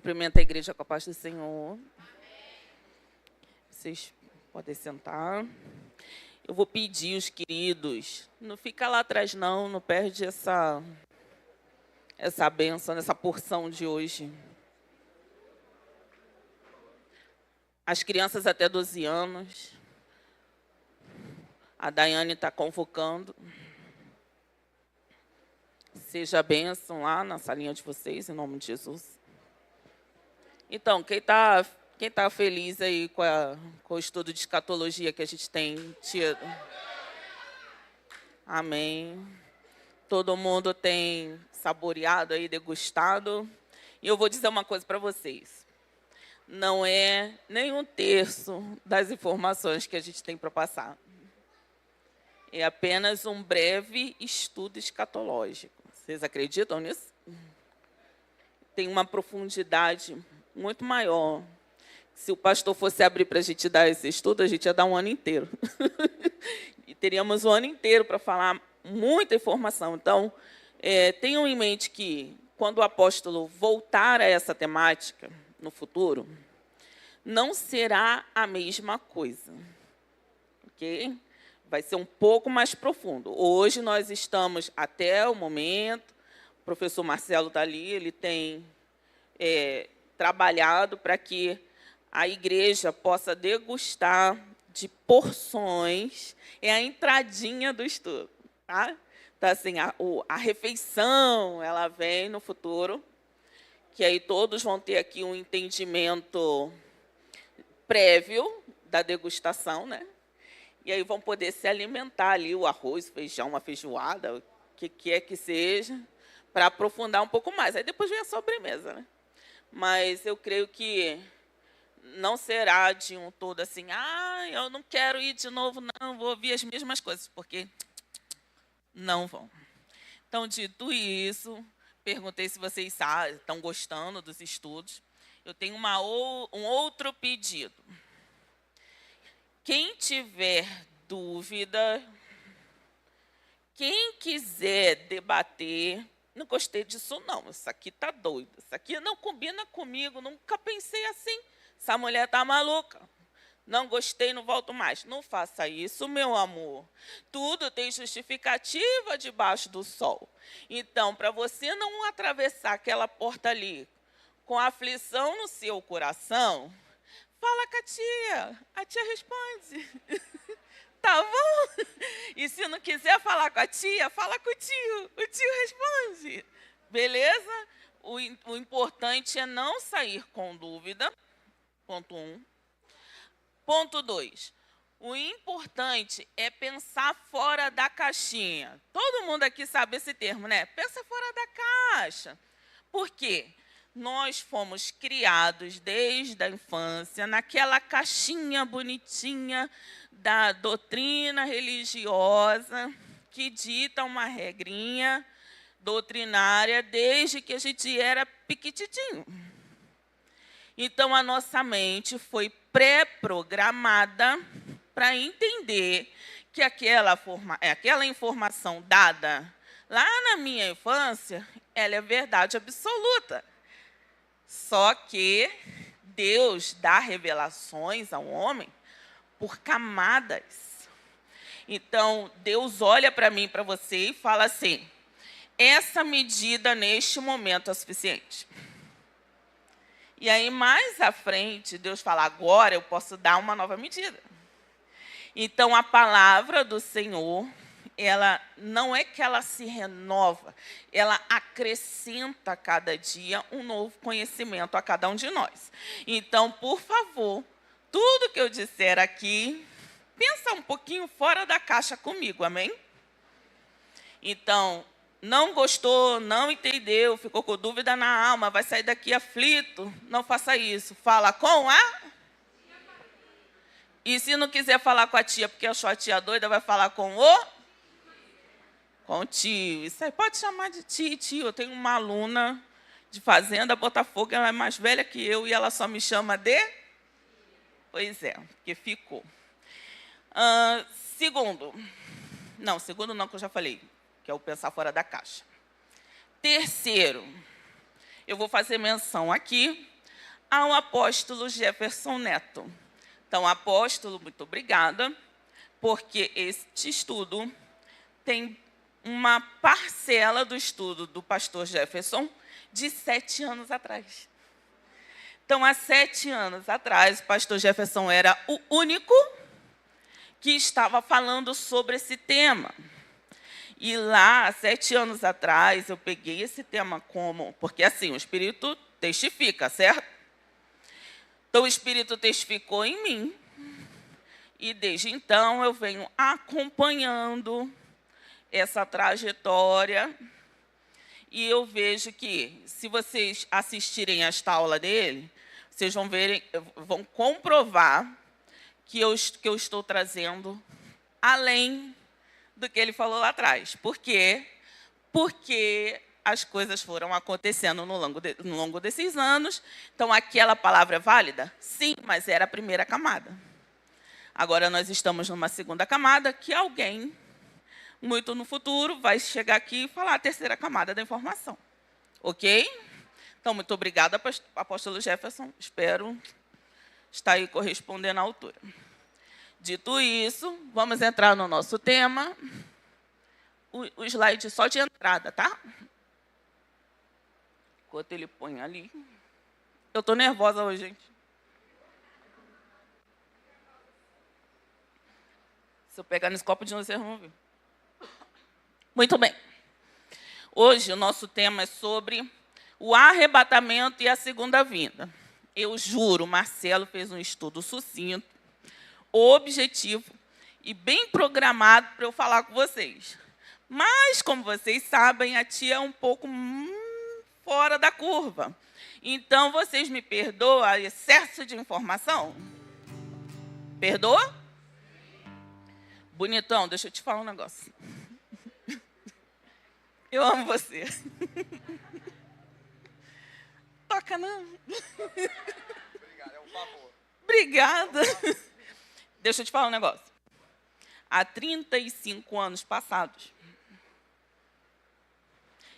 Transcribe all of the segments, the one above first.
Cumprimento a igreja com a paz do Senhor. Vocês podem sentar. Eu vou pedir os queridos, não fica lá atrás não perde essa bênção, essa porção de hoje. As crianças até 12 anos, a Daiane está convocando. Seja a bênção lá na salinha de vocês, em nome de Jesus. Então, quem tá feliz aí com o estudo de escatologia que a gente tem tido? Amém. Todo mundo tem saboreado aí, degustado. E eu vou dizer uma coisa para vocês. Não é nem um terço das informações que a gente tem para passar. É apenas um breve estudo escatológico. Vocês acreditam nisso? Tem uma profundidade muito maior. Se o pastor fosse abrir para a gente dar esse estudo, a gente ia dar um ano inteiro. E teríamos um ano inteiro para falar muita informação. Então, tenham em mente que, quando o apóstolo voltar a essa temática no futuro, não será a mesma coisa. Ok? Vai ser um pouco mais profundo. Hoje nós estamos, até o momento, o professor Marcelo está ali, ele tem trabalhado para que a igreja possa degustar de porções, é a entradinha do estudo. Tá? Então, assim, a refeição, ela vem no futuro, que aí todos vão ter aqui um entendimento prévio da degustação, né? E aí vão poder se alimentar ali, o arroz, o feijão, a feijoada, o que quer que seja, para aprofundar um pouco mais. Aí depois vem a sobremesa, né? Mas eu creio que não será de um todo assim, eu não quero ir de novo, não, vou ouvir as mesmas coisas, porque não vão. Então, dito isso, perguntei se vocês estão gostando dos estudos. Eu tenho um outro pedido. Quem tiver dúvida, quem quiser debater, não gostei disso não, isso aqui está doido, isso aqui não combina comigo, nunca pensei assim, essa mulher está maluca, não gostei, não volto mais. Não faça isso, meu amor. Tudo tem justificativa debaixo do sol. Então, para você não atravessar aquela porta ali com aflição no seu coração, fala com a tia responde. Tá bom? E se não quiser falar com a tia, fala com o tio responde. Beleza? O importante é não sair com dúvida. Ponto 1. Ponto 2. O importante é pensar fora da caixinha. Todo mundo aqui sabe esse termo, né? Pensa fora da caixa. Por quê? Nós fomos criados desde a infância naquela caixinha bonitinha da doutrina religiosa que dita uma regrinha doutrinária desde que a gente era piquititinho. Então, a nossa mente foi pré-programada para entender que aquela informação dada lá na minha infância, ela é verdade absoluta. Só que Deus dá revelações ao homem por camadas. Então, Deus olha para mim, para você, e fala assim, essa medida neste momento é suficiente. E aí, mais à frente, Deus fala, agora eu posso dar uma nova medida. Então, a palavra do Senhor, ela não é que ela se renova, ela acrescenta a cada dia um novo conhecimento a cada um de nós. Então, por favor, tudo que eu disser aqui, pensa um pouquinho fora da caixa comigo, amém? Então, não gostou, não entendeu, ficou com dúvida na alma, vai sair daqui aflito, não faça isso. Fala com a... E se não quiser falar com a tia, porque achou a tia doida, vai falar com o tio. Isso aí pode chamar de tio. Eu tenho uma aluna de Fazenda Botafogo, ela é mais velha que eu e ela só me chama de... Pois é, porque ficou. Segundo não, que eu já falei, que é o pensar fora da caixa. Terceiro, eu vou fazer menção aqui ao apóstolo Jefferson Neto. Então, apóstolo, muito obrigada, porque este estudo tem uma parcela do estudo do pastor Jefferson de 7 anos atrás. Então, há 7 anos atrás, o pastor Jefferson era o único que estava falando sobre esse tema. E lá, há 7 anos atrás, eu peguei esse tema como... Porque, assim, o Espírito testifica, certo? Então, o Espírito testificou em mim. E, desde então, eu venho acompanhando essa trajetória. E eu vejo que, se vocês assistirem esta aula dele, vocês vão comprovar que eu estou trazendo além do que ele falou lá atrás. Por quê? Porque as coisas foram acontecendo no longo desses anos. Então, aquela palavra é válida? Sim, mas era a primeira camada. Agora, nós estamos numa segunda camada que alguém, muito no futuro, vai chegar aqui e falar a terceira camada da informação. Ok? Então, muito obrigada, apóstolo Jefferson. Espero estar aí correspondendo à altura. Dito isso, vamos entrar no nosso tema. O slide só de entrada, tá? Enquanto ele põe ali. Eu estou nervosa hoje, gente. Se eu pegar nesse copo de novo, vocês vão ver. Muito bem. Hoje, o nosso tema é sobre o arrebatamento e a segunda vinda. Eu juro, Marcelo fez um estudo sucinto, objetivo e bem programado para eu falar com vocês. Mas, como vocês sabem, a tia é um pouco fora da curva. Então, vocês me perdoam o excesso de informação? Perdoa? Bonitão, deixa eu te falar um negócio. Eu amo você. Toca não. Obrigado, é um favor. Obrigada. Deixa eu te falar um negócio. Há 35 anos passados,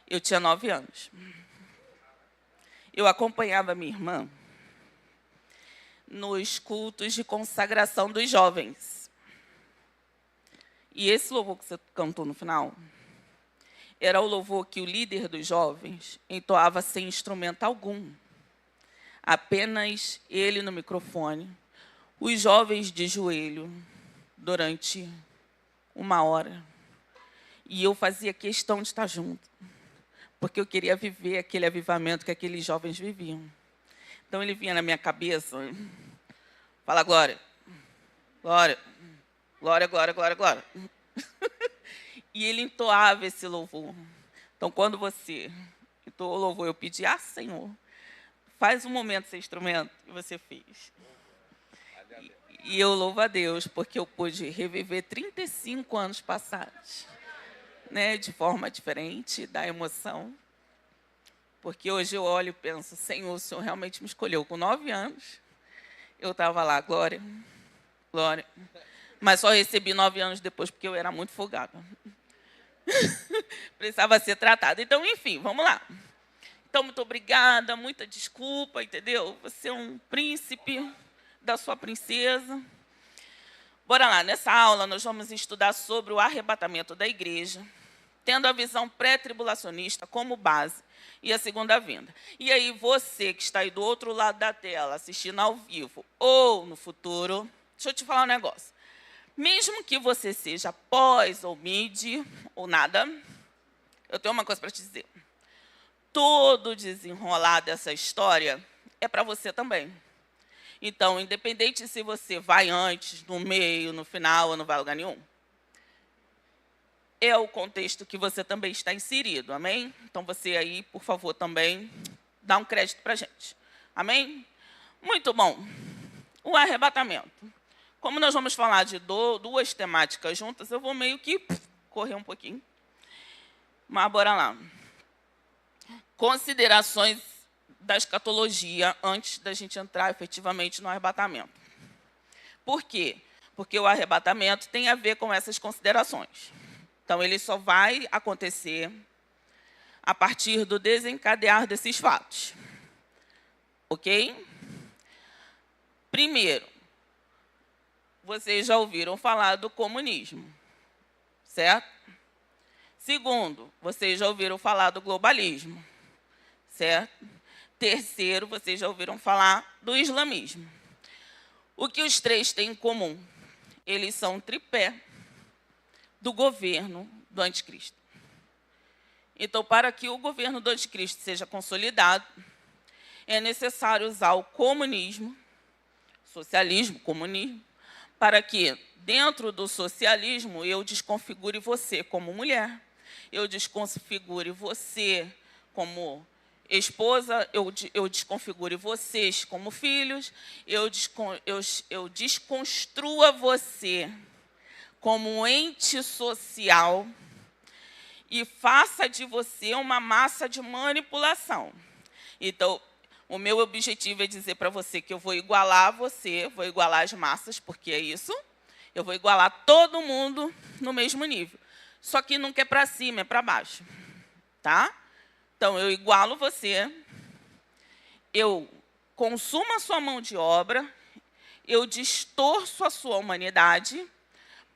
eu tinha 9 anos. Eu acompanhava minha irmã nos cultos de consagração dos jovens. E esse louvor que você cantou no final era o louvor que o líder dos jovens entoava sem instrumento algum. Apenas ele no microfone. Os jovens de joelho durante 1 hora. E eu fazia questão de estar junto, porque eu queria viver aquele avivamento que aqueles jovens viviam. Então, ele vinha na minha cabeça, fala, glória, glória, glória, glória, glória, glória. E ele entoava esse louvor. Então, quando você entoou o louvor, eu pedi, Senhor, faz um momento esse instrumento, e você fez. E eu louvo a Deus, porque eu pude reviver 35 anos passados, né, de forma diferente, da emoção. Porque hoje eu olho e penso, Senhor, o Senhor realmente me escolheu. Com 9 anos, eu estava lá, glória, glória. Mas só recebi 9 anos depois, porque eu era muito folgada. Precisava ser tratada. Então, enfim, vamos lá. Então, muito obrigada, muita desculpa, entendeu? Você é um príncipe da sua princesa. Bora lá, nessa aula nós vamos estudar sobre o arrebatamento da igreja, tendo a visão pré-tribulacionista como base e a segunda vinda. E aí você que está aí do outro lado da tela, assistindo ao vivo ou no futuro, deixa eu te falar um negócio. Mesmo que você seja pós ou mid ou nada, eu tenho uma coisa para te dizer. Todo desenrolar dessa história é para você também. Então, independente se você vai antes, no meio, no final ou não vai a lugar nenhum, é o contexto que você também está inserido, amém? Então, você aí, por favor, também dá um crédito para a gente, amém? Muito bom. O arrebatamento. Como nós vamos falar de duas temáticas juntas, eu vou meio que correr um pouquinho. Mas bora lá. Considerações da escatologia antes da gente entrar efetivamente no arrebatamento. Por quê? Porque o arrebatamento tem a ver com essas considerações. Então, ele só vai acontecer a partir do desencadear desses fatos. Ok? Primeiro, vocês já ouviram falar do comunismo, certo? Segundo, vocês já ouviram falar do globalismo, certo? Terceiro, vocês já ouviram falar do islamismo. O que os três têm em comum? Eles são um tripé do governo do anticristo. Então, para que o governo do anticristo seja consolidado, é necessário usar o comunismo, socialismo, comunismo, para que, dentro do socialismo, eu desconfigure você como mulher, eu desconfigure você como esposa, eu desconfigure vocês como filhos, eu desconstrua você como um ente social e faça de você uma massa de manipulação. Então, o meu objetivo é dizer para você que eu vou igualar você, vou igualar as massas, porque é isso, eu vou igualar todo mundo no mesmo nível. Só que nunca é para cima, é para baixo. Tá? Então, eu igualo você, eu consumo a sua mão de obra, eu distorço a sua humanidade,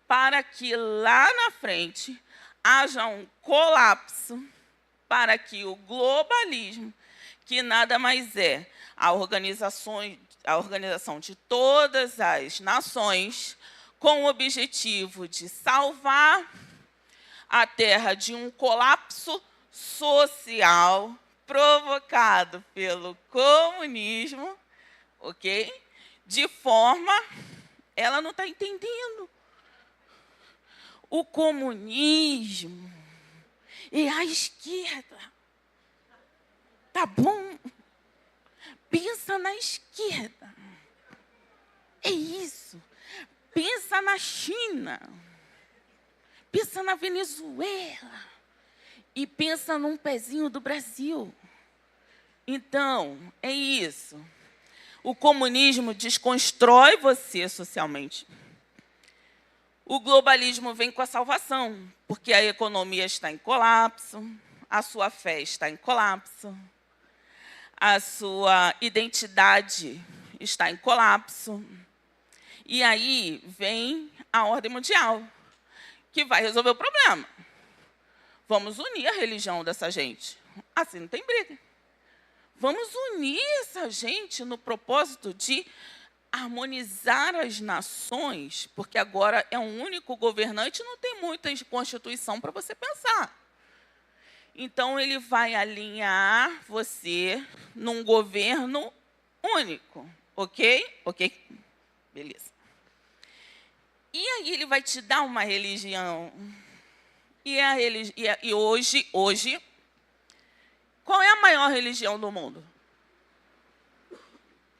para que lá na frente haja um colapso, para que o globalismo, que nada mais é a organização de todas as nações, com o objetivo de salvar a Terra de um colapso social provocado pelo comunismo, ok? De forma, ela não está entendendo. O comunismo é a esquerda. Tá bom? Pensa na esquerda. É isso. Pensa na China. Pensa na Venezuela. E pensa num pezinho do Brasil. Então, é isso. O comunismo desconstrói você socialmente. O globalismo vem com a salvação, porque a economia está em colapso, a sua fé está em colapso, a sua identidade está em colapso. E aí vem a ordem mundial, que vai resolver o problema. Vamos unir a religião dessa gente. Assim não tem briga. Vamos unir essa gente no propósito de harmonizar as nações, porque agora é um único governante, não tem muita constituição para você pensar. Então, ele vai alinhar você num governo único, ok? Ok? Beleza. E aí ele vai te dar uma religião. E hoje, qual é a maior religião do mundo?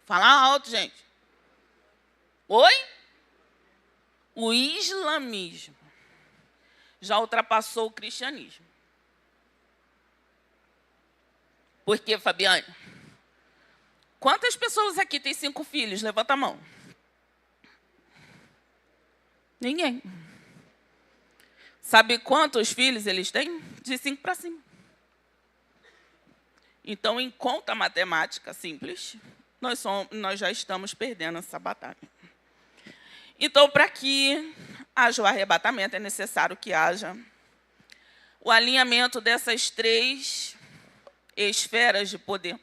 Fala alto, gente. Oi? O islamismo já ultrapassou o cristianismo. Por quê, Fabiane? Quantas pessoas aqui têm 5 filhos? Levanta a mão. Ninguém. Sabe quantos filhos eles têm? De 5 para cima. Então, em conta matemática simples, nós já estamos perdendo essa batalha. Então, para que haja o arrebatamento, é necessário que haja o alinhamento dessas 3 esferas de poder,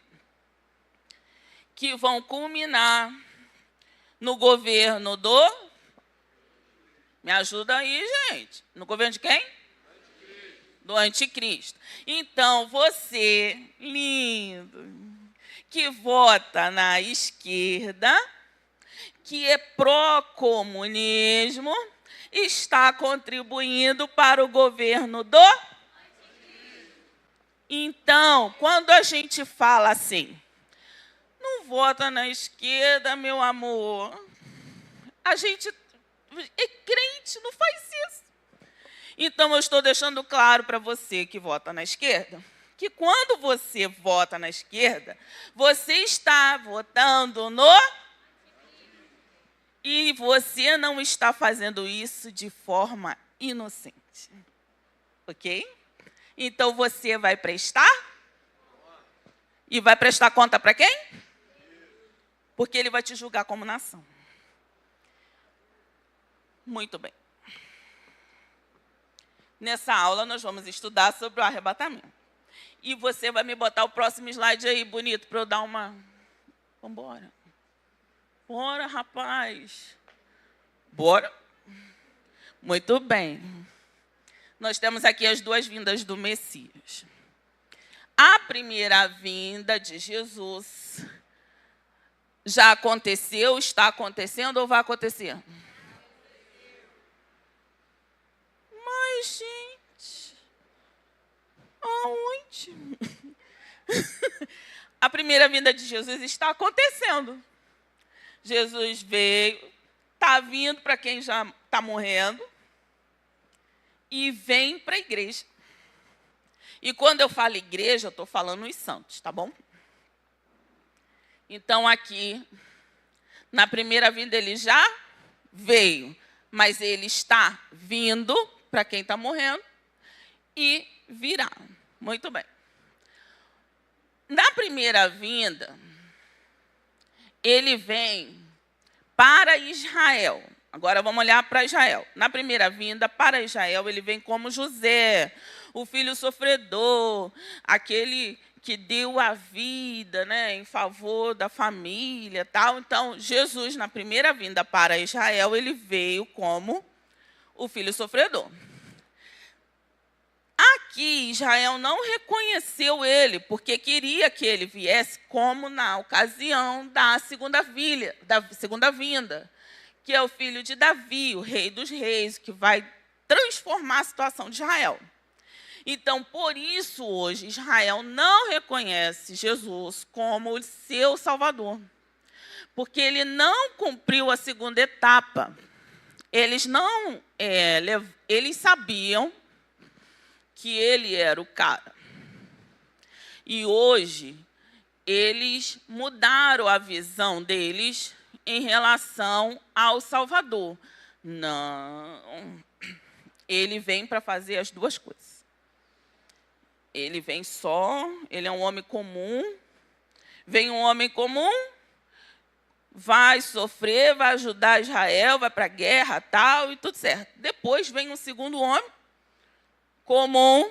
que vão culminar no governo do... Me ajuda aí, gente. No governo de quem? Do anticristo. Então, você, lindo, que vota na esquerda, que é pró-comunismo, está contribuindo para o governo do... Então, quando a gente fala assim, não vota na esquerda, meu amor, a gente é crente, não faz isso. Então, eu estou deixando claro para você que vota na esquerda, que quando você vota na esquerda, você está votando no... E você não está fazendo isso de forma inocente. Ok? Então, você vai prestar? E vai prestar conta para quem? porque ele vai te julgar como nação. Muito bem. Nessa aula, nós vamos estudar sobre o arrebatamento. E você vai me botar o próximo slide aí, bonito, para eu dar uma... Vambora. Bora, rapaz. Bora. Muito bem. Nós temos aqui as duas vindas do Messias. A primeira vinda de Jesus já aconteceu, está acontecendo ou vai acontecer? Mas, gente, aonde? A primeira vinda de Jesus está acontecendo. Jesus veio, está vindo para quem já está morrendo e vem para a igreja. E quando eu falo igreja, eu estou falando os santos, tá bom? Então, aqui, na primeira vinda, ele já veio, mas ele está vindo para quem está morrendo e virá. Muito bem. Na primeira vinda, ele vem para Israel. Agora vamos olhar para Israel. Na primeira vinda, para Israel, ele vem como José, o filho sofredor, aquele que deu a vida, né, em favor da família, tal. Então, Jesus, na primeira vinda para Israel, ele veio como o filho sofredor. Aqui, Israel não reconheceu ele, porque queria que ele viesse como na ocasião da segunda vinda, que é o filho de Davi, o rei dos reis, que vai transformar a situação de Israel. Então, por isso, hoje, Israel não reconhece Jesus como o seu Salvador, porque ele não cumpriu a segunda etapa. Eles sabiam que ele era o cara. E hoje, eles mudaram a visão deles em relação ao Salvador. Não, ele vem para fazer as duas coisas. Ele vem só, ele é um homem comum. Vem um homem comum, vai sofrer, vai ajudar Israel, vai para a guerra, tal, e tudo certo. Depois vem um segundo homem comum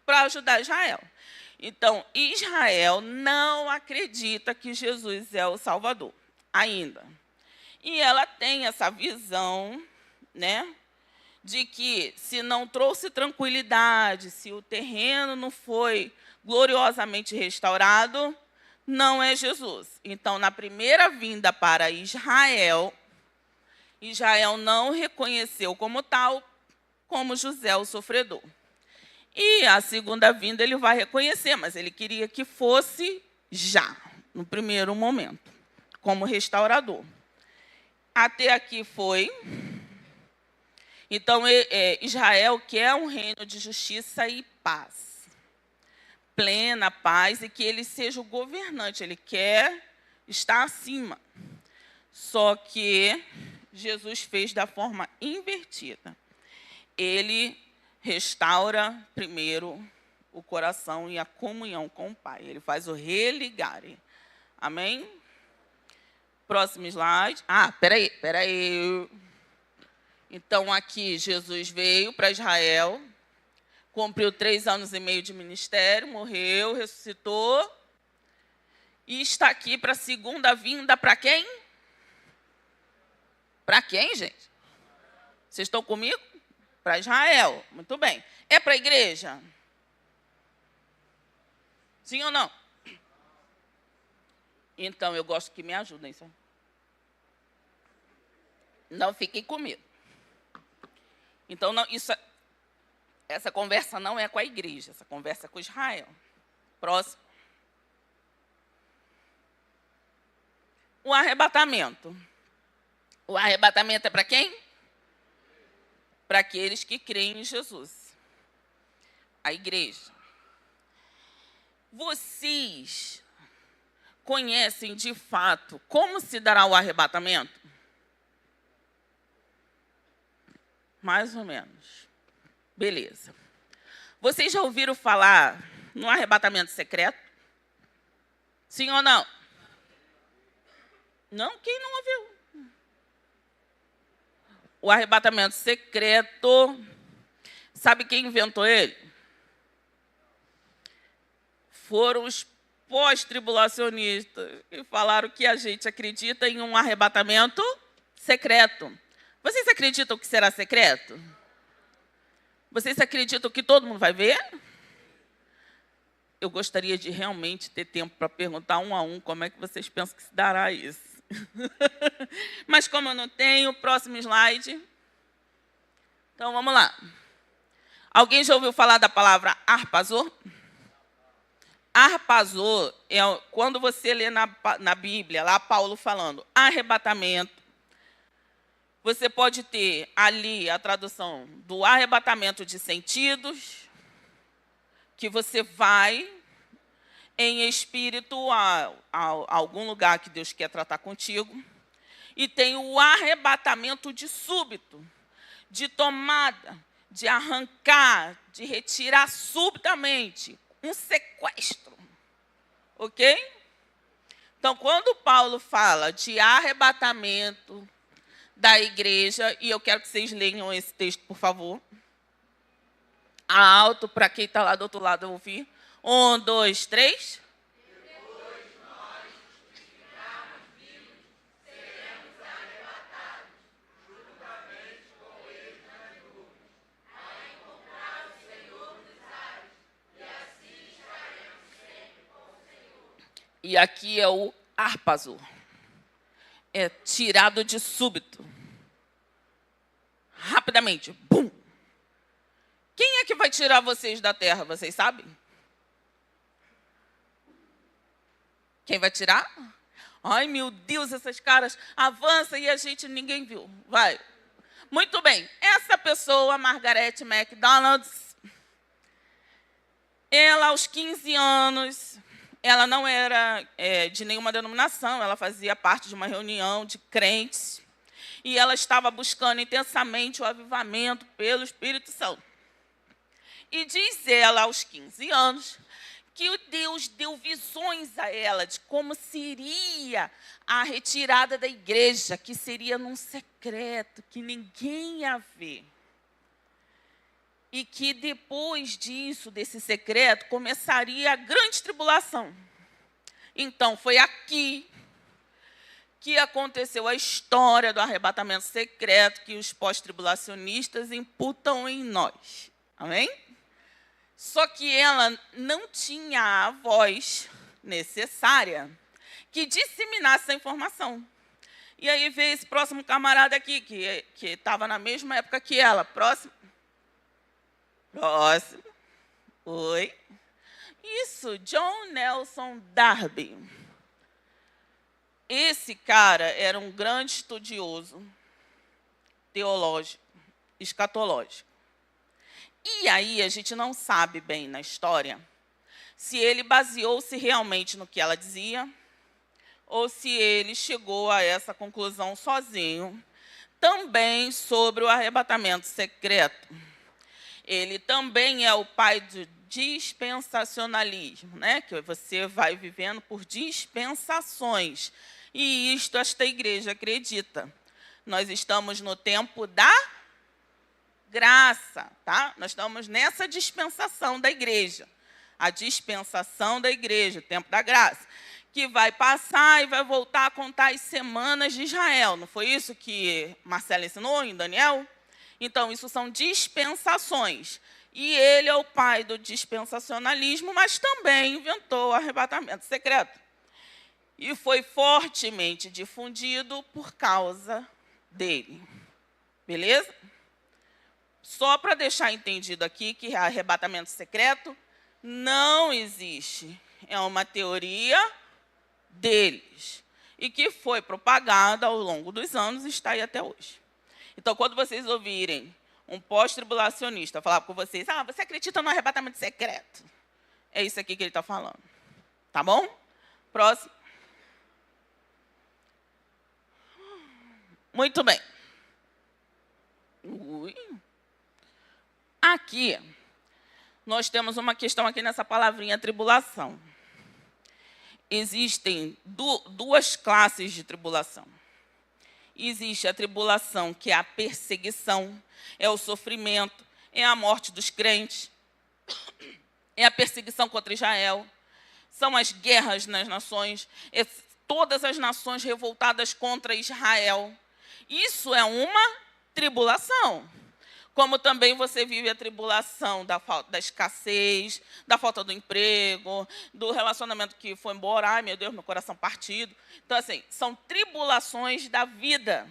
para ajudar Israel. Então, Israel não acredita que Jesus é o Salvador, ainda. E ela tem essa visão, né, de que se não trouxe tranquilidade, se o terreno não foi gloriosamente restaurado, não é Jesus. Então, na primeira vinda para Israel, Israel não reconheceu como tal, como José o sofredor. E a segunda vinda ele vai reconhecer, mas ele queria que fosse já, no primeiro momento, como restaurador. Até aqui foi. Então, Israel quer um reino de justiça e paz. Plena paz, e que ele seja o governante. Ele quer estar acima. Só que Jesus fez da forma invertida. Ele restaura primeiro o coração e a comunhão com o Pai. Ele faz o religare. Amém? Próximo slide. Peraí. Então, aqui, Jesus veio para Israel, cumpriu 3 anos e meio de ministério, morreu, ressuscitou, e está aqui para a segunda vinda para quem? Para quem, gente? Vocês estão comigo? Para Israel. Muito bem. É para a igreja? Sim ou não? Então, eu gosto que me ajudem. Não fiquem comigo. Então, essa conversa não é com a igreja, essa conversa é com Israel. Próximo. O arrebatamento. O arrebatamento é para quem? Para aqueles que creem em Jesus. A igreja. Vocês conhecem de fato como se dará o arrebatamento? Mais ou menos. Beleza. Vocês já ouviram falar no arrebatamento secreto? Sim ou não? Não, quem não ouviu? O arrebatamento secreto, sabe quem inventou ele? Foram os pós-tribulacionistas que falaram que a gente acredita em um arrebatamento secreto. Vocês acreditam que será secreto? Vocês acreditam que todo mundo vai ver? Eu gostaria de realmente ter tempo para perguntar um a um como é que vocês pensam que se dará isso. Mas como eu não tenho, próximo slide. Então, vamos lá. Alguém já ouviu falar da palavra harpazô? Harpazô é quando você lê na Bíblia, lá Paulo falando arrebatamento, você pode ter ali a tradução do arrebatamento de sentidos, que você vai em espírito a algum lugar que Deus quer tratar contigo, e tem o arrebatamento de súbito, de tomada, de arrancar, de retirar subitamente, um sequestro, ok? Então, quando Paulo fala de arrebatamento da igreja, e eu quero que vocês leiam esse texto, por favor, alto, para quem está lá do outro lado ouvir. 1, 2, 3. E aqui é o harpazo. É tirado de súbito. Rapidamente. Bum! Quem é que vai tirar vocês da terra, vocês sabem? Quem vai tirar? Ai, meu Deus, essas caras avançam e a gente ninguém viu. Vai. Muito bem. Essa pessoa, Margaret McDonald's, ela aos 15 anos... Ela não era de nenhuma denominação, ela fazia parte de uma reunião de crentes, e ela estava buscando intensamente o avivamento pelo Espírito Santo. E diz ela, aos 15 anos, que Deus deu visões a ela de como seria a retirada da igreja, que seria num secreto, que ninguém ia ver. E que depois disso, desse secreto, começaria a grande tribulação. Então, foi aqui que aconteceu a história do arrebatamento secreto que os pós-tribulacionistas imputam em nós. Amém? Só que ela não tinha a voz necessária que disseminasse essa informação. E aí veio esse próximo camarada aqui, que estava na mesma época que ela. Próximo. Oi. Isso, John Nelson Darby. Esse cara era um grande estudioso teológico, escatológico. E aí a gente não sabe bem na história se ele baseou-se realmente no que ela dizia ou se ele chegou a essa conclusão sozinho, também sobre o arrebatamento secreto. Ele também é o pai do dispensacionalismo, né? Que você vai vivendo por dispensações. E isto esta igreja acredita. Nós estamos no tempo da graça, tá? Nós estamos nessa dispensação da igreja. A dispensação da igreja, o tempo da graça, que vai passar e vai voltar a contar as semanas de Israel. Não foi isso que Marcelo ensinou em Daniel? Então, isso são dispensações. E ele é o pai do dispensacionalismo, mas também inventou o arrebatamento secreto. E foi fortemente difundido por causa dele. Beleza? Só para deixar entendido aqui que arrebatamento secreto não existe. É uma teoria deles. E que foi propagada ao longo dos anos e está aí até hoje. Então, quando vocês ouvirem um pós-tribulacionista falar com vocês, você acredita no arrebatamento secreto? É isso aqui que ele está falando. Tá bom? Próximo. Muito bem. Aqui, nós temos uma questão aqui nessa palavrinha tribulação. existem duas classes de tribulação. Existe a tribulação, que é a perseguição, é o sofrimento, é a morte dos crentes, é a perseguição contra Israel, são as guerras nas nações, todas as nações revoltadas contra Israel. Isso é uma tribulação. Como também você vive a tribulação da escassez, da falta do emprego, do relacionamento que foi embora, ai meu Deus, meu coração partido. Então, assim, são tribulações da vida.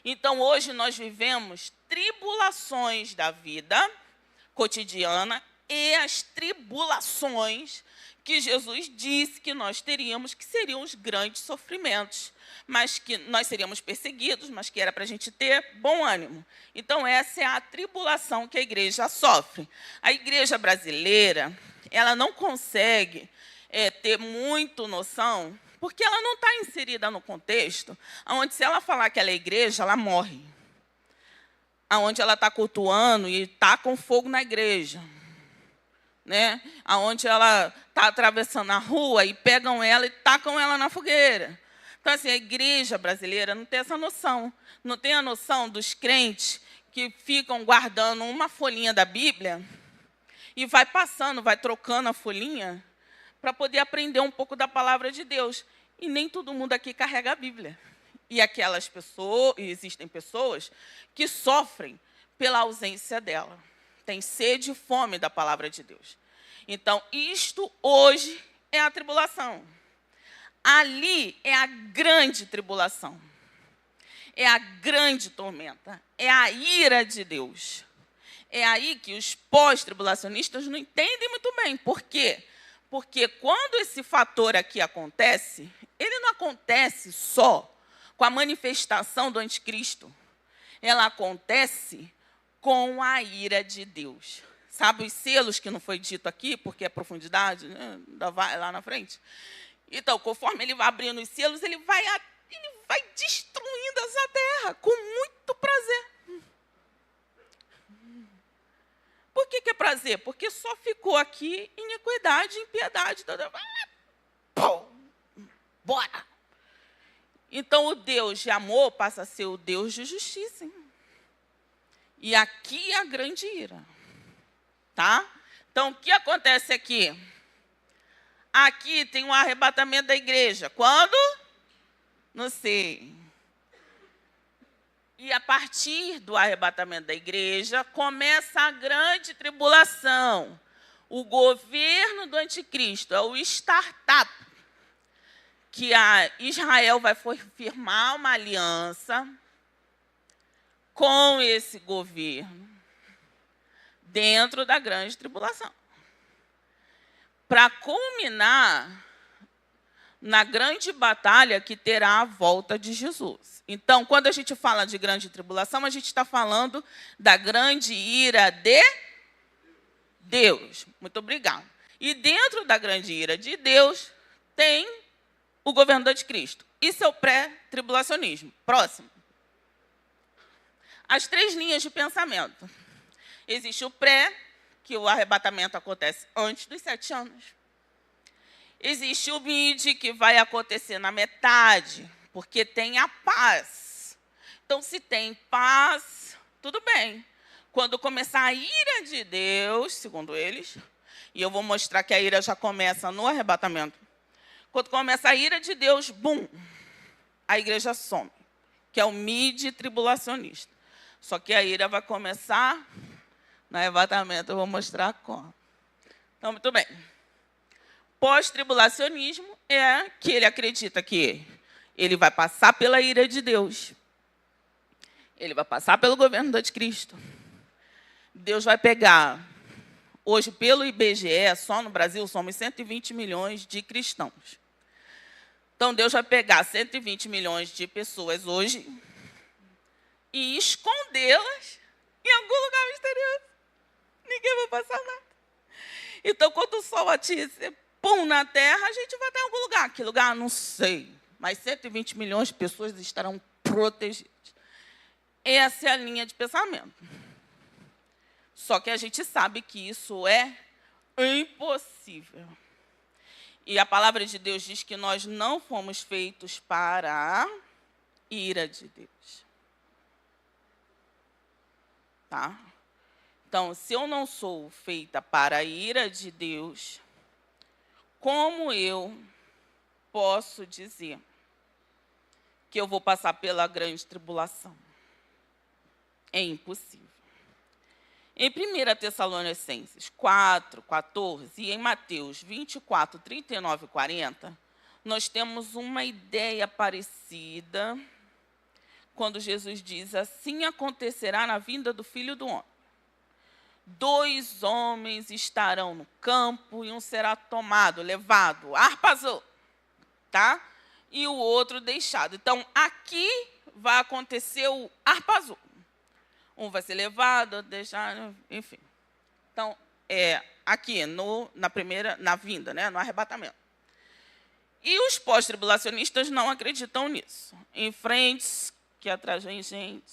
Então, hoje nós vivemos tribulações da vida cotidiana e as tribulações que Jesus disse que nós teríamos, que seriam os grandes sofrimentos, mas que nós seríamos perseguidos, mas que era para a gente ter bom ânimo. Então, essa é a tribulação que a igreja sofre. A igreja brasileira, ela não consegue ter muito noção, porque ela não está inserida no contexto, onde se ela falar que ela é igreja, ela morre. Onde ela está cultuando e está com fogo na igreja. Né? Onde ela está atravessando a rua e pegam ela e tacam ela na fogueira. Então, assim, a igreja brasileira não tem essa noção. Não tem a noção dos crentes que ficam guardando uma folhinha da Bíblia e vai passando, vai trocando a folhinha para poder aprender um pouco da palavra de Deus. E nem todo mundo aqui carrega a Bíblia. E aquelas pessoas, existem pessoas que sofrem pela ausência dela. Tem sede e fome da palavra de Deus. Então, isto hoje é a tribulação. Ali é a grande tribulação. É a grande tormenta. É a ira de Deus. É aí que os pós-tribulacionistas não entendem muito bem. Por quê? Porque quando esse fator aqui acontece, ele não acontece só com a manifestação do anticristo. Ela acontece com a ira de Deus. Sabe os selos que não foi dito aqui, porque é profundidade, né? Vai lá na frente? Então, conforme ele vai abrindo os selos, ele vai destruindo essa terra com muito prazer. Por que é prazer? Porque só ficou aqui iniquidade, impiedade. Pum, bora! Então, o Deus de amor passa a ser o Deus de justiça. E aqui é a grande ira. Tá? Então, o que acontece aqui? Aqui tem um arrebatamento da igreja. Quando? Não sei. E a partir do arrebatamento da igreja, começa a grande tribulação. O governo do anticristo é o startup, que Israel vai firmar uma aliança com esse governo dentro da grande tribulação. Para culminar na grande batalha que terá a volta de Jesus. Então, quando a gente fala de grande tribulação, a gente está falando da grande ira de Deus. Muito obrigado. E dentro da grande ira de Deus, tem o governo do anticristo. Isso é o pré-tribulacionismo. Próximo. As 3 linhas de pensamento. Existe o pré, que o arrebatamento acontece antes dos 7 anos. Existe o mid, que vai acontecer na metade, porque tem a paz. Então, se tem paz, tudo bem. Quando começar a ira de Deus, segundo eles, e eu vou mostrar que a ira já começa no arrebatamento. Quando começa a ira de Deus, bum, a igreja some, que é o mid-tribulacionista. Só que a ira vai começar no arrebatamento, eu vou mostrar como. Então, muito bem. Pós-tribulacionismo é que ele acredita que ele vai passar pela ira de Deus. Ele vai passar pelo governo do anticristo. Deus vai pegar. Hoje, pelo IBGE, só no Brasil, somos 120 milhões de cristãos. Então, Deus vai pegar 120 milhões de pessoas hoje e escondê-las em algum lugar misterioso. Ninguém vai passar nada. Então, quando o sol atinge, pum, na terra, a gente vai estar em algum lugar. Que lugar? Não sei. Mas 120 milhões de pessoas estarão protegidas. Essa é a linha de pensamento. Só que a gente sabe que isso é impossível. E a palavra de Deus diz que nós não fomos feitos para a ira de Deus. Tá? Então, se eu não sou feita para a ira de Deus, como eu posso dizer que eu vou passar pela grande tribulação? É impossível. Em 1 Tessalonicenses 4, 14 e em Mateus 24, 39 e 40, nós temos uma ideia parecida quando Jesus diz: assim acontecerá na vinda do Filho do Homem. 2 homens estarão no campo e um será tomado, levado, arpazou, tá? E o outro deixado. Então, aqui vai acontecer o arpazou. Um vai ser levado, deixado, enfim. Então, aqui na vinda, né, no arrebatamento. E os pós-tribulacionistas não acreditam nisso. Em frente, que atrás vem gente.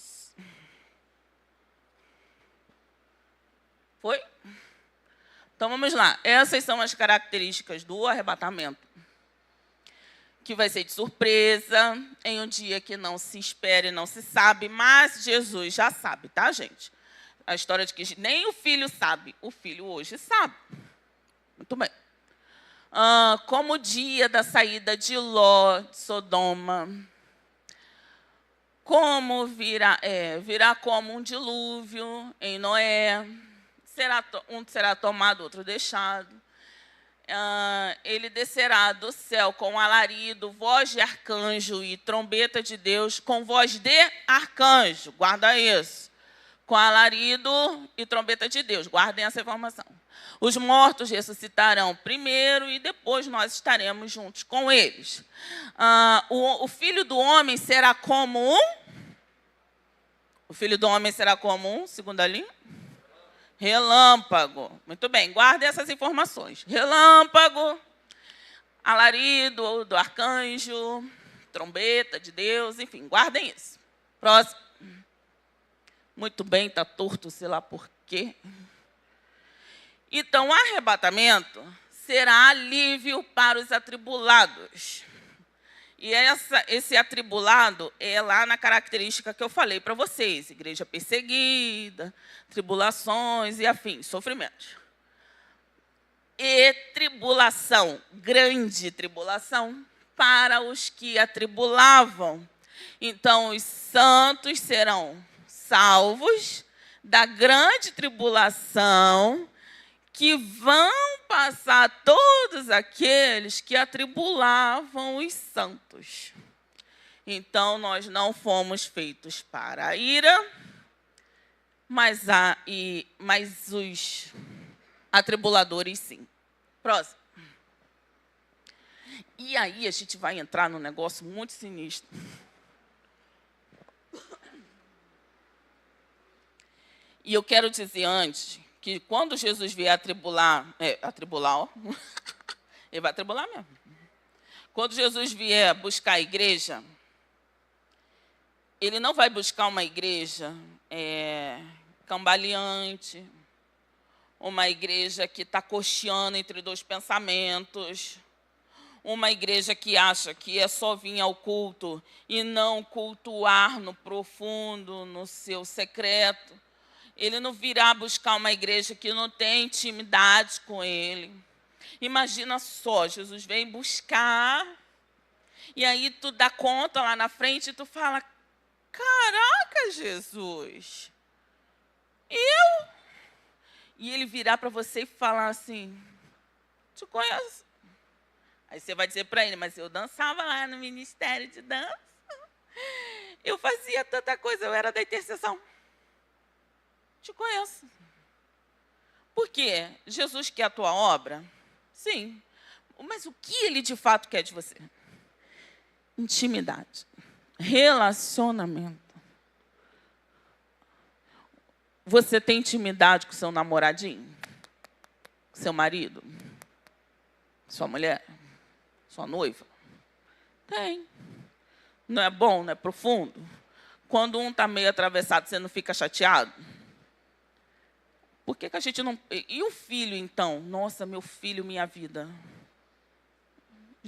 Foi? Então, vamos lá. Essas são as características do arrebatamento, que vai ser de surpresa, em um dia que não se espera e não se sabe, mas Jesus já sabe, tá, gente? A história de que nem o filho sabe, o filho hoje sabe. Muito bem. Como o dia da saída de Ló, de Sodoma, como virá como um dilúvio em Noé, um será tomado, outro deixado. Ele descerá do céu com alarido, voz de arcanjo e trombeta de Deus, com voz de arcanjo, guarda isso, com alarido e trombeta de Deus, guardem essa informação. Os mortos ressuscitarão primeiro e depois nós estaremos juntos com eles. O Filho do Homem será como segunda linha? Relâmpago. Muito bem, guardem essas informações. Relâmpago, alarido do arcanjo, trombeta de Deus, enfim, guardem isso. Próximo. Muito bem, está torto, sei lá por quê. Então, o arrebatamento será alívio para os atribulados. E esse atribulado é lá na característica que eu falei para vocês: igreja perseguida, tribulações e afins, sofrimentos. E tribulação, grande tribulação, para os que atribulavam. Então, os santos serão salvos da grande tribulação, que vão passar todos aqueles que atribulavam os santos. Então, nós não fomos feitos para a ira, mas os atribuladores, sim. Próximo. E aí, a gente vai entrar num negócio muito sinistro. E eu quero dizer antes que quando Jesus vier atribular, ó, ele vai atribular mesmo. Quando Jesus vier buscar a igreja, ele não vai buscar uma igreja cambaleante, uma igreja que está cocheando entre 2 pensamentos, uma igreja que acha que é só vir ao culto e não cultuar no profundo, no seu secreto. Ele não virá buscar uma igreja que não tem intimidade com ele. Imagina só, Jesus vem buscar, e aí tu dá conta lá na frente e tu fala: caraca, Jesus, eu? E ele virá para você e falar assim: te conheço. Aí você vai dizer para ele: mas eu dançava lá no ministério de dança. Eu fazia tanta coisa, eu era da intercessão. Te conheço. Por quê? Jesus quer a tua obra? Sim. Mas o que ele de fato quer de você? Intimidade. Relacionamento. Você tem intimidade com seu namoradinho? Com seu marido? Sua mulher? Sua noiva? Tem. Não é bom? Não é profundo? Quando um está meio atravessado, você não fica chateado? Por que a gente não... E o filho, então? Nossa, meu filho, minha vida.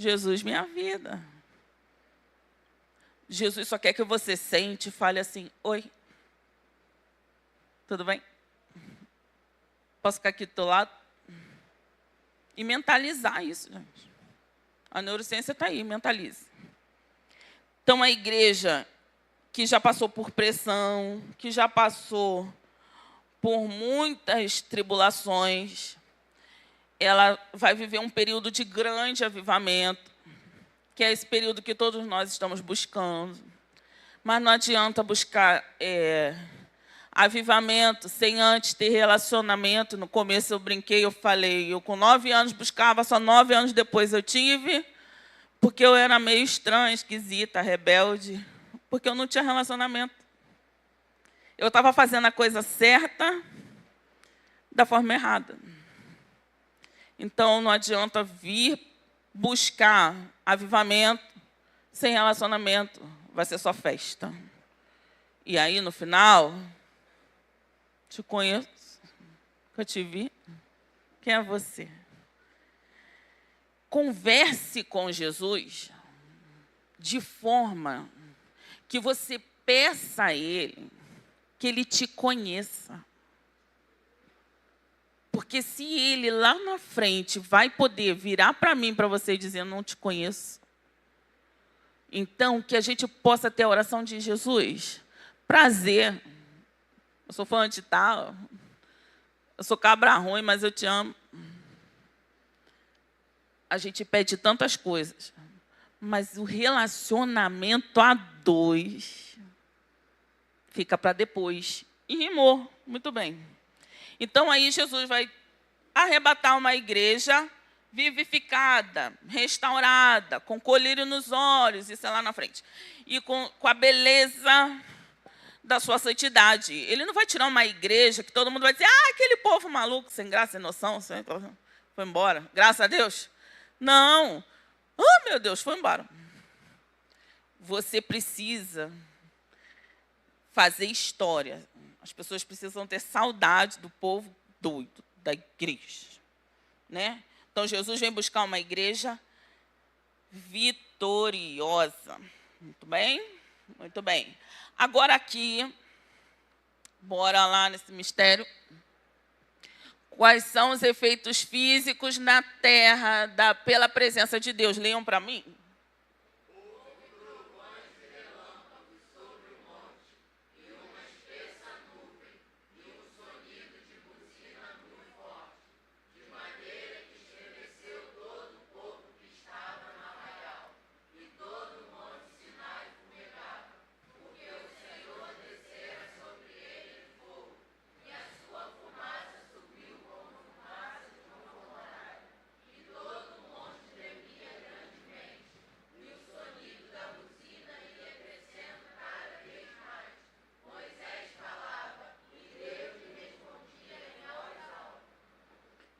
Jesus, minha vida. Jesus só quer que você sente e fale assim, oi, tudo bem? Posso ficar aqui do teu lado? E mentalizar isso, gente. A neurociência está aí, mentalize. Então, a igreja que já passou por pressão, que já passou por muitas tribulações, ela vai viver um período de grande avivamento, que é esse período que todos nós estamos buscando. Mas não adianta buscar avivamento sem antes ter relacionamento. No começo eu brinquei, eu falei, eu com 9 anos buscava, só 9 anos depois eu tive, porque eu era meio estranha, esquisita, rebelde, porque eu não tinha relacionamento. Eu estava fazendo a coisa certa da forma errada. Então, não adianta vir buscar avivamento sem relacionamento. Vai ser só festa. E aí, no final, te conheço, que eu te vi. Quem é você? Converse com Jesus de forma que você peça a Ele que Ele te conheça. Porque se Ele lá na frente vai poder virar para mim, para você, dizer, não te conheço. Então, que a gente possa ter a oração de Jesus. Prazer. Eu sou fã de tal. Eu sou cabra ruim, mas eu te amo. A gente pede tantas coisas. Mas o relacionamento a dois fica para depois. E rimou. Muito bem. Então, aí Jesus vai arrebatar uma igreja vivificada, restaurada, com colírio nos olhos, isso é lá na frente, e com a beleza da sua santidade. Ele não vai tirar uma igreja que todo mundo vai dizer, aquele povo maluco, sem graça, sem noção, foi embora, graças a Deus. Não. Oh, meu Deus, foi embora. Você precisa fazer história. As pessoas precisam ter saudade do povo doido, da igreja. Né? Então, Jesus vem buscar uma igreja vitoriosa. Muito bem? Muito bem. Agora aqui, bora lá nesse mistério. Quais são os efeitos físicos na terra pela presença de Deus? Leiam para mim.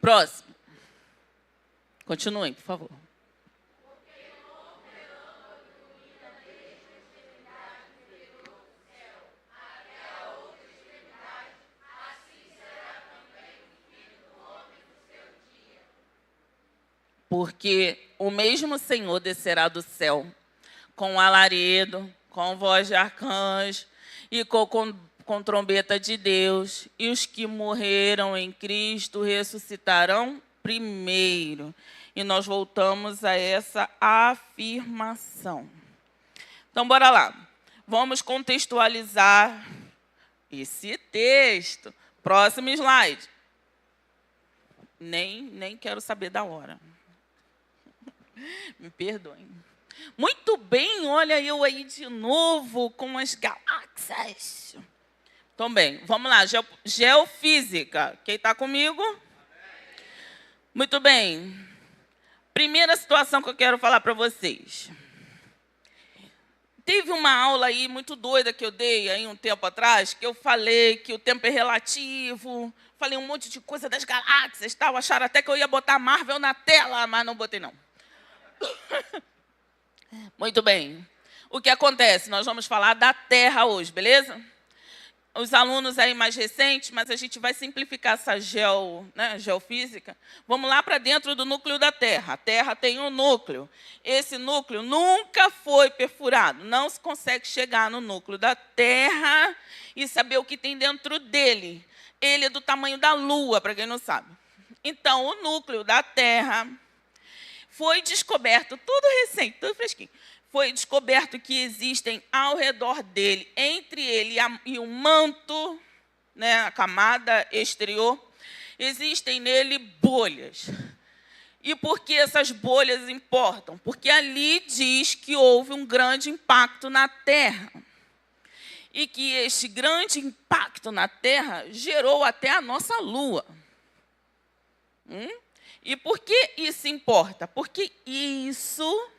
Próximo. Continuem, por favor. Porque o mesmo Senhor descerá do céu com alarido, com voz de arcanjo e com trombeta de Deus, e os que morreram em Cristo ressuscitarão primeiro. E nós voltamos a essa afirmação. Então, bora lá. Vamos contextualizar esse texto. Próximo slide. Nem quero saber da hora. Me perdoem. Muito bem, olha eu aí de novo com as galáxias. Então, bem, vamos lá. Geofísica. Quem está comigo? Muito bem. Primeira situação que eu quero falar para vocês. Teve uma aula aí muito doida que eu dei aí um tempo atrás, que eu falei que o tempo é relativo, falei um monte de coisa das galáxias, tal, acharam até que eu ia botar Marvel na tela, mas não botei não. Muito bem. O que acontece? Nós vamos falar da Terra hoje, beleza? os alunos aí mais recentes, mas a gente vai simplificar essa geofísica. Vamos lá para dentro do núcleo da Terra. A Terra tem um núcleo. Esse núcleo nunca foi perfurado. Não se consegue chegar no núcleo da Terra e saber o que tem dentro dele. Ele é do tamanho da Lua, para quem não sabe. Então, o núcleo da Terra foi descoberto, tudo recente, tudo fresquinho. Foi descoberto que existem ao redor dele, entre ele e o manto, né, a camada exterior, existem nele bolhas. E por que essas bolhas importam? Porque ali diz que houve um grande impacto na Terra. E que este grande impacto na Terra gerou até a nossa Lua. E por que isso importa? Porque isso...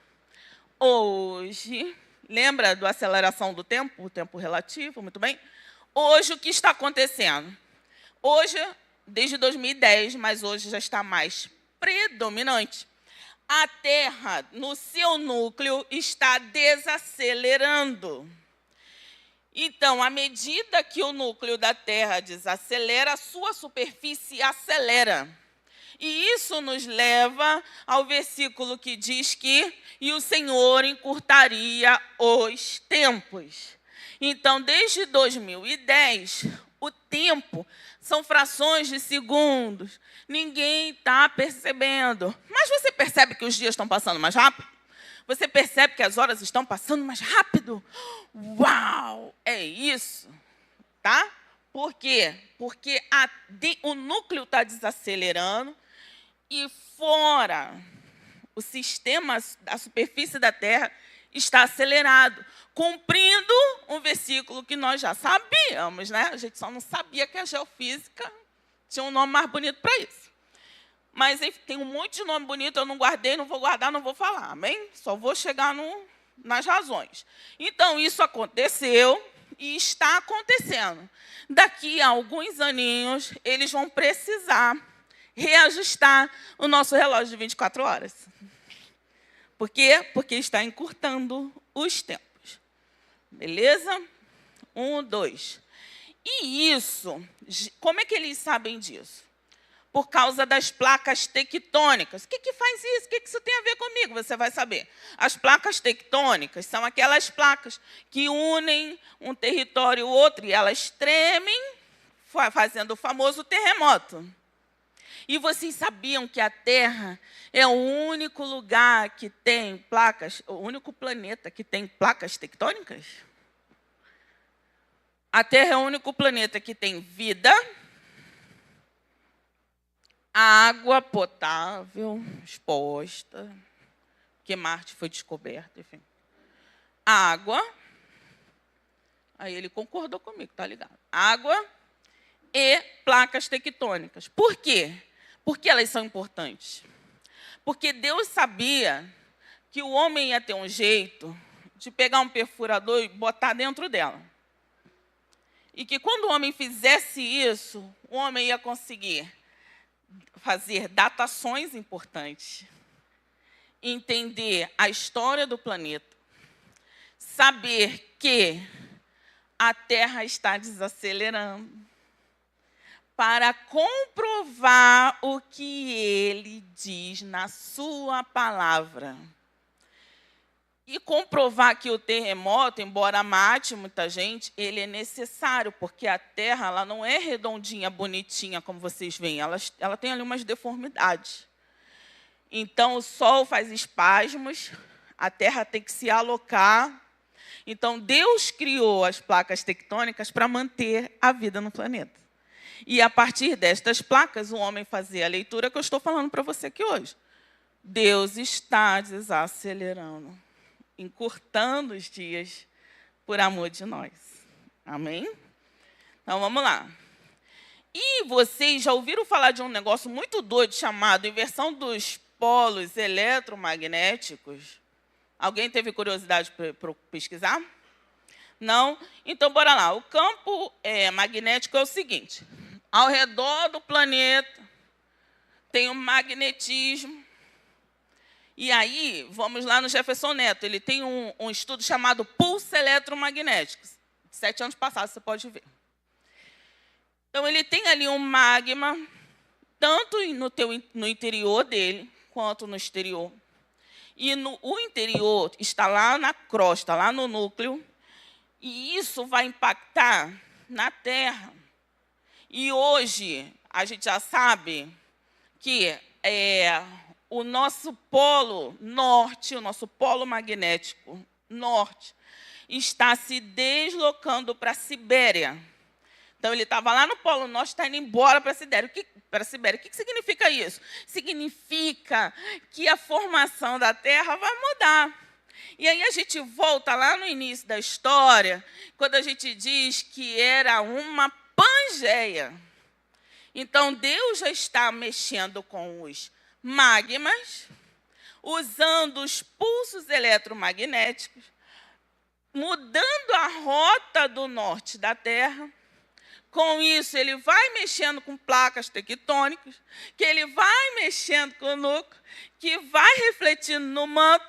Hoje, lembra da aceleração do tempo, o tempo relativo, muito bem? Hoje, o que está acontecendo? Hoje, desde 2010, mas hoje já está mais predominante, a Terra, no seu núcleo, está desacelerando. Então, à medida que o núcleo da Terra desacelera, a sua superfície acelera. E isso nos leva ao versículo que diz que "e o Senhor encurtaria os tempos". Então, desde 2010, o tempo são frações de segundos. Ninguém está percebendo. Mas você percebe que os dias estão passando mais rápido? Você percebe que as horas estão passando mais rápido? Uau! É isso, tá? Por quê? Porque o núcleo está desacelerando. E fora, o sistema, a superfície da Terra está acelerado, cumprindo um versículo que nós já sabíamos, né? A gente só não sabia que a geofísica tinha um nome mais bonito para isso. Mas enfim, tem um monte de nome bonito, eu não guardei, não vou guardar, não vou falar, amém? Só vou chegar nas razões. Então, isso aconteceu e está acontecendo. Daqui a alguns aninhos, eles vão precisar reajustar o nosso relógio de 24 horas. Por quê? Porque está encurtando os tempos. Beleza? 1, 2. E isso, como é que eles sabem disso? Por causa das placas tectônicas. O que faz isso? O que isso tem a ver comigo? Você vai saber. As placas tectônicas são aquelas placas que unem um território ao outro e elas tremem, fazendo o famoso terremoto. E vocês sabiam que a Terra é o único lugar que tem placas, o único planeta que tem placas tectônicas? A Terra é o único planeta que tem vida, água potável, exposta, que Marte foi descoberto, enfim. Água, aí ele concordou comigo, tá ligado? Água e placas tectônicas. Por quê? Por que elas são importantes? Porque Deus sabia que o homem ia ter um jeito de pegar um perfurador e botar dentro dela. E que quando o homem fizesse isso, o homem ia conseguir fazer datações importantes, entender a história do planeta, saber que a Terra está desacelerando, para comprovar o que ele diz na sua palavra. E comprovar que o terremoto, embora mate muita gente, ele é necessário, porque a Terra ela não é redondinha, bonitinha, como vocês veem, ela tem ali umas deformidades. Então, o Sol faz espasmos, a Terra tem que se alocar. Então, Deus criou as placas tectônicas para manter a vida no planeta. E, a partir destas placas, o homem fazia a leitura que eu estou falando para você aqui hoje. Deus está desacelerando, encurtando os dias por amor de nós. Amém? Então, vamos lá. E vocês já ouviram falar de um negócio muito doido chamado inversão dos polos eletromagnéticos? Alguém teve curiosidade para pesquisar? Não? Então, bora lá. O campo magnético é o seguinte. Ao redor do planeta tem um magnetismo. E aí, vamos lá no Jefferson Neto. Ele tem um estudo chamado pulso eletromagnético. 7 anos passados, você pode ver. Então, ele tem ali um magma, tanto no interior dele, quanto no exterior. E o interior está lá na crosta, lá no núcleo, e isso vai impactar na Terra. E hoje, a gente já sabe que o nosso polo norte, o nosso polo magnético norte, está se deslocando para a Sibéria. Então, ele estava lá no Polo Norte, está indo embora para a Sibéria. O que significa isso? Significa que a formação da Terra vai mudar. E aí a gente volta lá no início da história, quando a gente diz que era uma Pangeia. Então, Deus já está mexendo com os magmas, usando os pulsos eletromagnéticos, mudando a rota do norte da Terra. Com isso, ele vai mexendo com placas tectônicas, que ele vai mexendo com o núcleo, que vai refletindo no manto,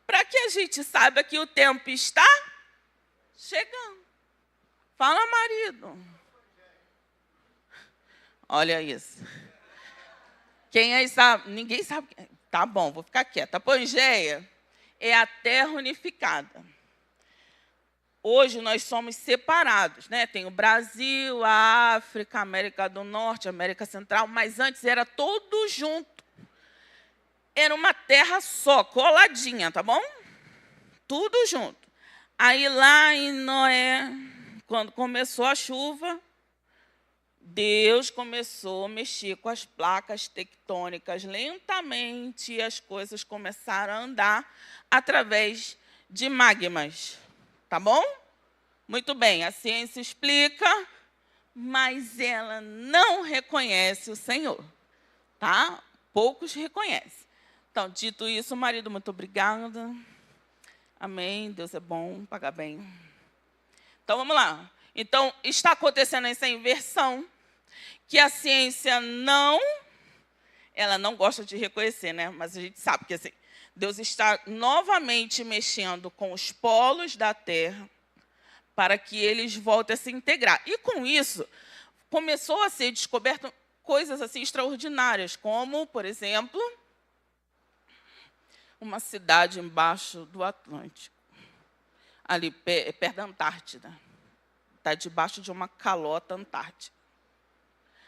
para que a gente saiba que o tempo está chegando. Fala, marido. Olha isso. Quem aí sabe? Ninguém sabe. Tá bom, vou ficar quieta. A Pangeia é a Terra unificada. Hoje nós somos separados, né? Tem o Brasil, a África, a América do Norte, a América Central, mas antes era tudo junto. Era uma terra só, coladinha, tá bom? Tudo junto. Aí lá em Noé, quando começou a chuva, Deus começou a mexer com as placas tectônicas lentamente e as coisas começaram a andar através de magmas. Tá bom? Muito bem, a ciência explica, mas ela não reconhece o Senhor. Tá? Poucos reconhecem. Então, dito isso, marido, muito obrigada. Amém. Deus é bom, paga bem. Então, vamos lá. Então, está acontecendo essa inversão, que a ciência ela não gosta de reconhecer, né? Mas a gente sabe que assim, Deus está novamente mexendo com os polos da Terra para que eles voltem a se integrar. E, com isso, começou a ser descoberto coisas assim extraordinárias, como, por exemplo, uma cidade embaixo do Atlântico, ali perto da Antártida. Está debaixo de uma calota antártica.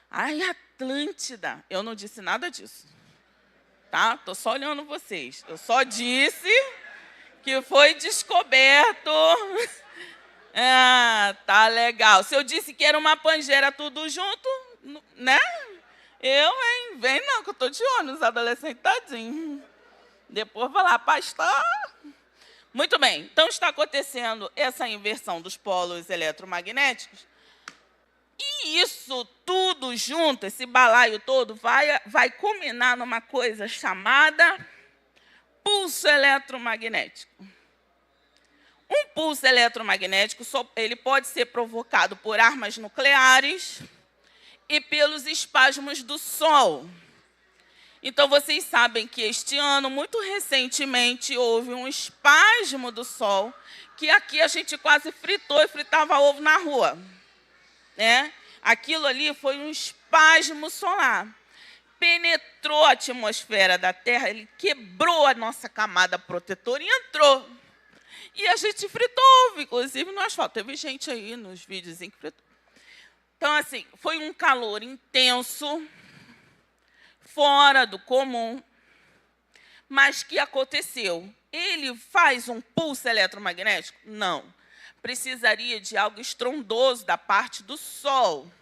Ai, Atlântida! Eu não disse nada disso. Tá? Estou só olhando vocês. Eu só disse que foi descoberto. Ah, tá legal. Se eu disse que era uma Pangeia tudo junto, né? Hein? Vem não, que eu estou de olho, os adolescentes tadinhos. Depois vai lá, pastor. Muito bem. Então, está acontecendo essa inversão dos polos eletromagnéticos. E isso tudo junto, esse balaio todo, vai culminar numa coisa chamada pulso eletromagnético. Um pulso eletromagnético ele pode ser provocado por armas nucleares e pelos espasmos do Sol. Então, vocês sabem que este ano, muito recentemente, houve um espasmo do Sol, que aqui a gente quase fritou e fritava ovo na rua. Né? Aquilo ali foi um espasmo solar. Penetrou a atmosfera da Terra, ele quebrou a nossa camada protetora e entrou. E a gente fritou ovo, inclusive no asfalto. Teve gente aí nos vídeos que fritou. Então, assim, foi um calor intenso, fora do comum, mas que aconteceu? Ele faz um pulso eletromagnético? Não. Precisaria de algo estrondoso da parte do Sol.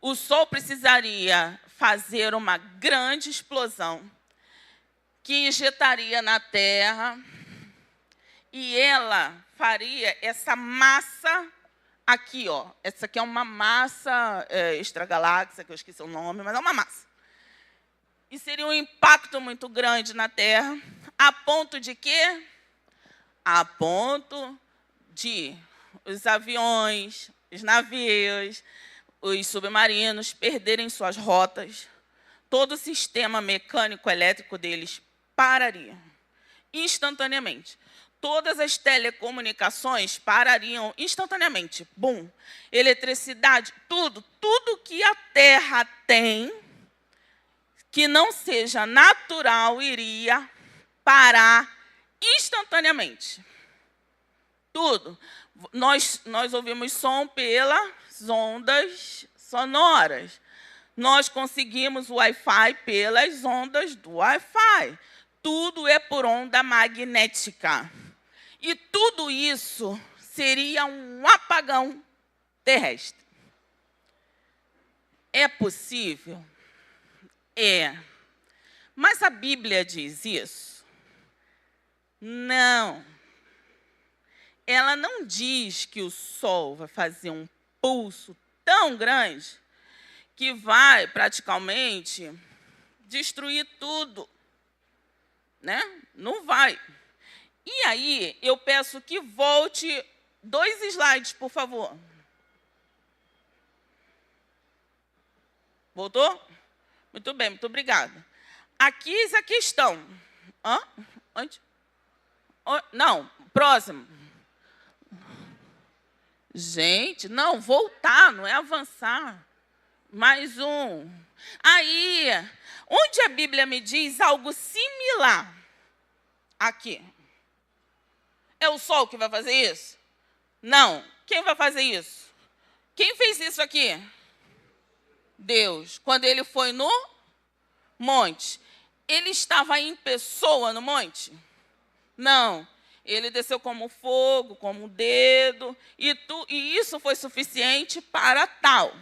O Sol precisaria fazer uma grande explosão que injetaria na Terra e ela faria essa massa aqui, ó. Essa aqui é uma massa extragaláxia, que eu esqueci o nome, mas é uma massa. E seria um impacto muito grande na Terra, a ponto de quê? A ponto de os aviões, os navios, os submarinos perderem suas rotas, todo o sistema mecânico elétrico deles pararia instantaneamente. todas as telecomunicações parariam instantaneamente. Bum! Eletricidade, tudo que a Terra tem, que não seja natural, iria parar instantaneamente. Tudo. Nós ouvimos som pelas ondas sonoras. Nós conseguimos o Wi-Fi pelas ondas do Wi-Fi. Tudo é por onda magnética. E tudo isso seria um apagão terrestre. É possível? É. Mas a Bíblia diz isso? Não. Ela não diz que o Sol vai fazer um pulso tão grande que vai, praticamente, destruir tudo. Né? Não vai. E aí, eu peço que volte 2 slides, por favor. Voltou? Muito bem, muito obrigada. Aqui é a questão. Onde? Não, próximo. Gente, não, voltar, não é avançar. Mais um. Aí, onde a Bíblia me diz algo similar? Aqui. É o Sol que vai fazer isso? Não. Quem vai fazer isso? Quem fez isso aqui? Deus. Quando ele foi no monte. Ele estava em pessoa no monte? Não. Ele desceu como fogo, como um dedo, e isso foi suficiente para tal.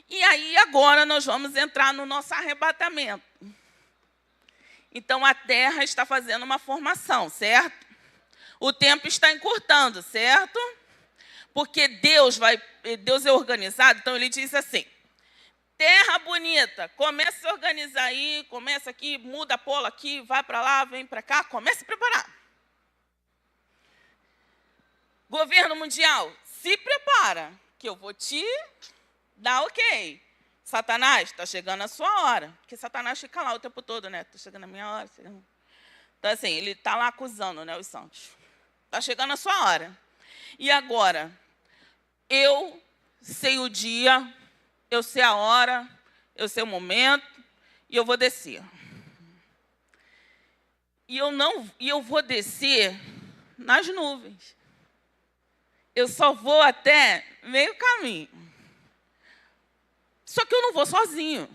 E aí, agora, nós vamos entrar no nosso arrebatamento. Então, a Terra está fazendo uma formação, certo? O tempo está encurtando, certo? Porque Deus é organizado, então ele diz assim, Terra bonita, começa a se organizar aí, começa aqui, muda a polo aqui, vai para lá, vem para cá, começa a preparar. Governo mundial, se prepara, que eu vou te dar ok. Satanás, está chegando a sua hora. Porque Satanás fica lá o tempo todo, né? Está chegando a minha hora. Então, assim, ele está lá acusando, né, os santos. Está chegando a sua hora. E agora, eu sei o dia, eu sei a hora, eu sei o momento, e eu vou descer. E eu vou descer nas nuvens. Eu só vou até meio caminho. Só que eu não vou sozinho.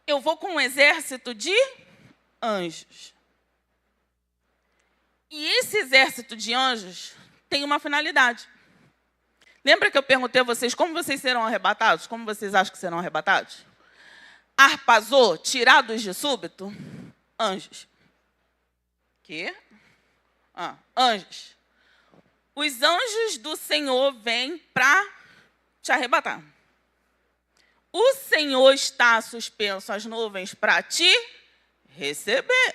Eu vou com um exército de anjos. E esse exército de anjos tem uma finalidade. Lembra que eu perguntei a vocês como vocês serão arrebatados? Como vocês acham que serão arrebatados? Arpazô, tirados de súbito? Anjos. Quê? Anjos. Os anjos do Senhor vêm para te arrebatar. O Senhor está suspenso às nuvens para te receber.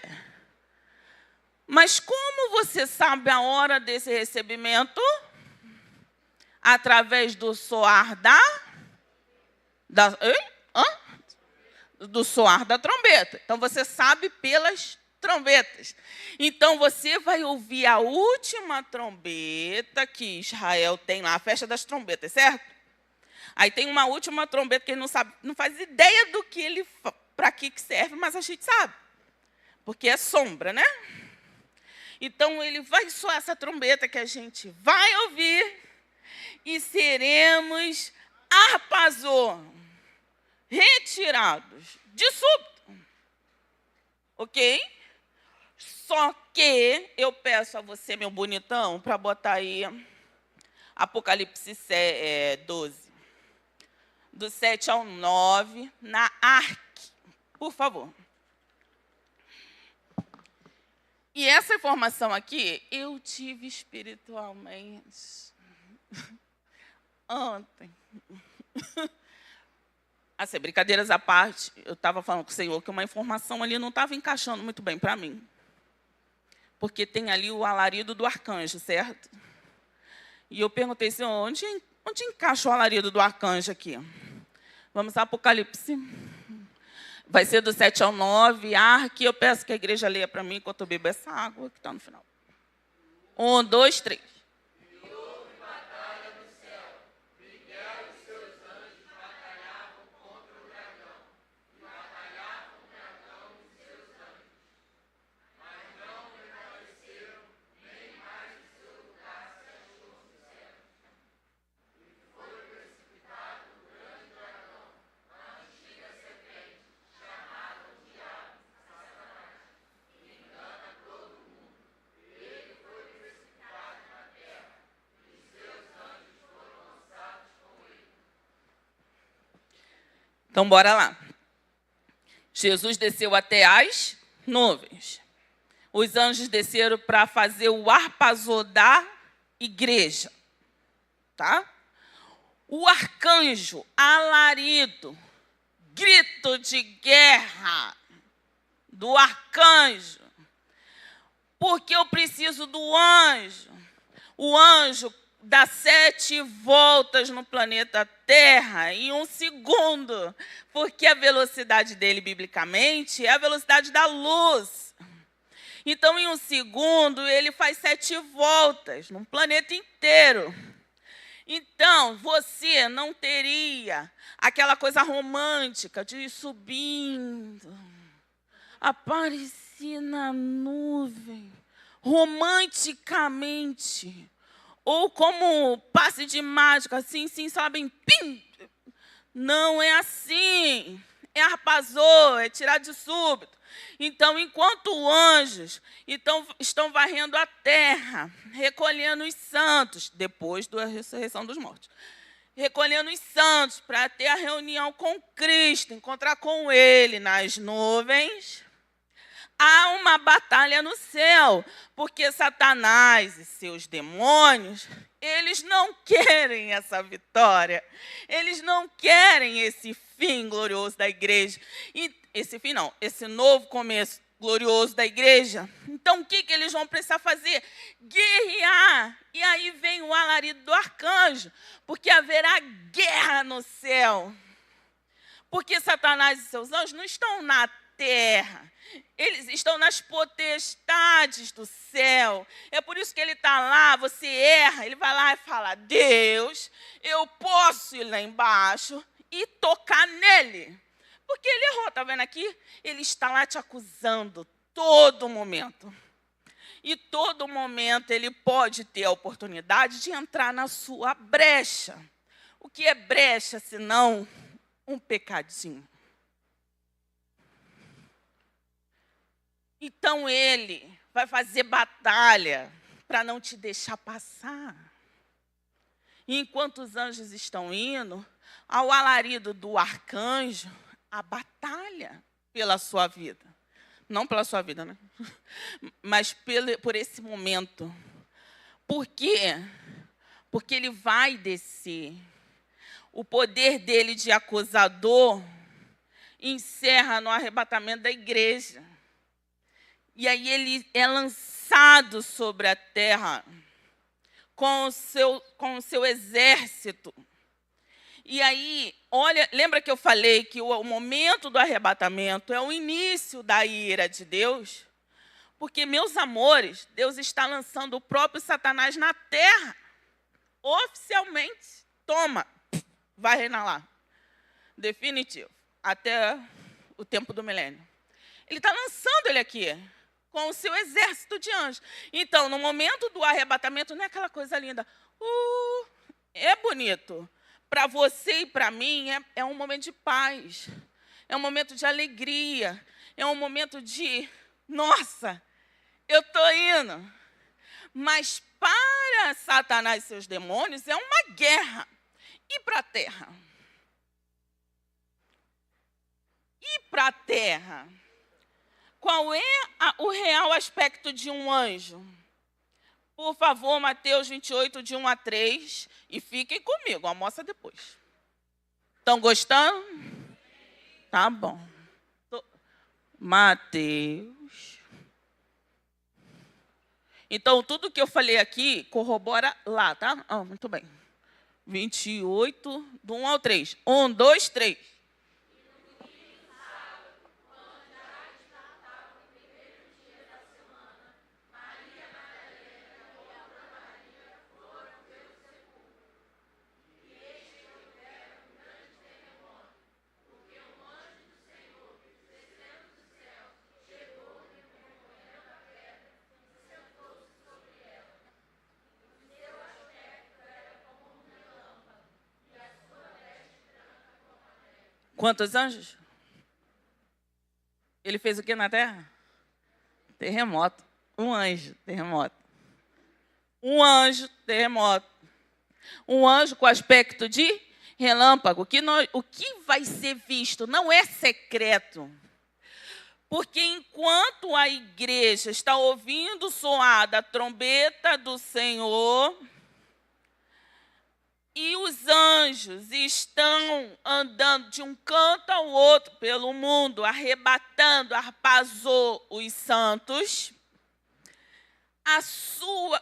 Mas como você sabe a hora desse recebimento? Através do soar do soar da trombeta. Então, você sabe pelas trombetas. Então, você vai ouvir a última trombeta que Israel tem lá, a festa das trombetas, certo? Aí tem uma última trombeta que ele não sabe, não faz ideia do que para que serve, mas a gente sabe. Porque é sombra, né? Então, ele vai soar essa trombeta que a gente vai ouvir e seremos arpazô, retirados de súbito. Ok? Só que eu peço a você, meu bonitão, para botar aí Apocalipse 12. Do 7 ao 9, na arque. Por favor. E essa informação aqui, eu tive espiritualmente ontem. Assim, brincadeiras à parte, eu estava falando com o Senhor que uma informação ali não estava encaixando muito bem para mim. Porque tem ali o alarido do arcanjo, certo? E eu perguntei, Senhor, onde encaixa o alarido do arcanjo aqui? Vamos a Apocalipse. Vai ser do 7 ao 9, arque. Eu peço que a igreja leia para mim enquanto eu bebo essa água que está no final. Um, dois, três. Então, bora lá. Jesus desceu até as nuvens. Os anjos desceram para fazer o arpazô da igreja. Tá? O arcanjo, alarido, grito de guerra do arcanjo. Porque eu preciso do anjo. O anjo dá 7 voltas no planeta Terra em 1 segundo, porque a velocidade dele, biblicamente, é a velocidade da luz. Então, em 1 segundo, ele faz 7 voltas no planeta inteiro. Então, você não teria aquela coisa romântica de ir subindo, aparecer na nuvem, romanticamente. Ou como passe de mágica, assim, sabem, pim! Não é assim. É arpazô, é tirar de súbito. Então, enquanto anjos estão varrendo a terra, recolhendo os santos, depois da ressurreição dos mortos, recolhendo os santos para ter a reunião com Cristo, encontrar com Ele nas nuvens, há uma batalha no céu, porque Satanás e seus demônios, eles não querem essa vitória, eles não querem esse fim glorioso da igreja. E esse fim não, esse novo começo glorioso da igreja. Então, o que eles vão precisar fazer? Guerrear. E aí vem o alarido do arcanjo, porque haverá guerra no céu. Porque Satanás e seus anjos não estão na terra, eles estão nas potestades do céu. É por isso que ele está lá, você erra, ele vai lá e fala, Deus, eu posso ir lá embaixo e tocar nele. Porque ele errou, está vendo aqui? Ele está lá te acusando todo momento. E todo momento ele pode ter a oportunidade de entrar na sua brecha. O que é brecha, senão um pecadinho? Então, ele vai fazer batalha para não te deixar passar. E enquanto os anjos estão indo, ao alarido do arcanjo, a batalha pela sua vida. Não pela sua vida, né? Mas por esse momento. Por quê? Porque ele vai descer. O poder dele de acusador encerra no arrebatamento da igreja. E aí ele é lançado sobre a terra com o seu exército. E aí, olha, lembra que eu falei que o momento do arrebatamento é o início da ira de Deus? Porque, meus amores, Deus está lançando o próprio Satanás na terra. Oficialmente. Toma, vai reinar lá. Definitivo. Até o tempo do milênio. Ele está lançando ele aqui, com o seu exército de anjos. Então, no momento do arrebatamento, não é aquela coisa linda. É bonito. Para você e para mim, é um momento de paz. É um momento de alegria. É um momento de, nossa, eu estou indo. Mas para Satanás e seus demônios, é uma guerra. E para a terra? E para a terra? Qual é o real aspecto de um anjo? Por favor, Mateus 28, de 1 a 3. E fiquem comigo, almoça depois. Estão gostando? Tá bom. Mateus. Então, tudo que eu falei aqui, corrobora lá, tá? Muito bem. 28, do 1 ao 3. 1, 2, 3. Quantos anjos? Ele fez o que na terra? Terremoto. Um anjo, terremoto. Um anjo, terremoto. Um anjo com aspecto de relâmpago. O que vai ser visto não é secreto. Porque enquanto a igreja está ouvindo soar da trombeta do Senhor, e os anjos estão andando de um canto ao outro pelo mundo, arrebatando, arpazou os santos, a sua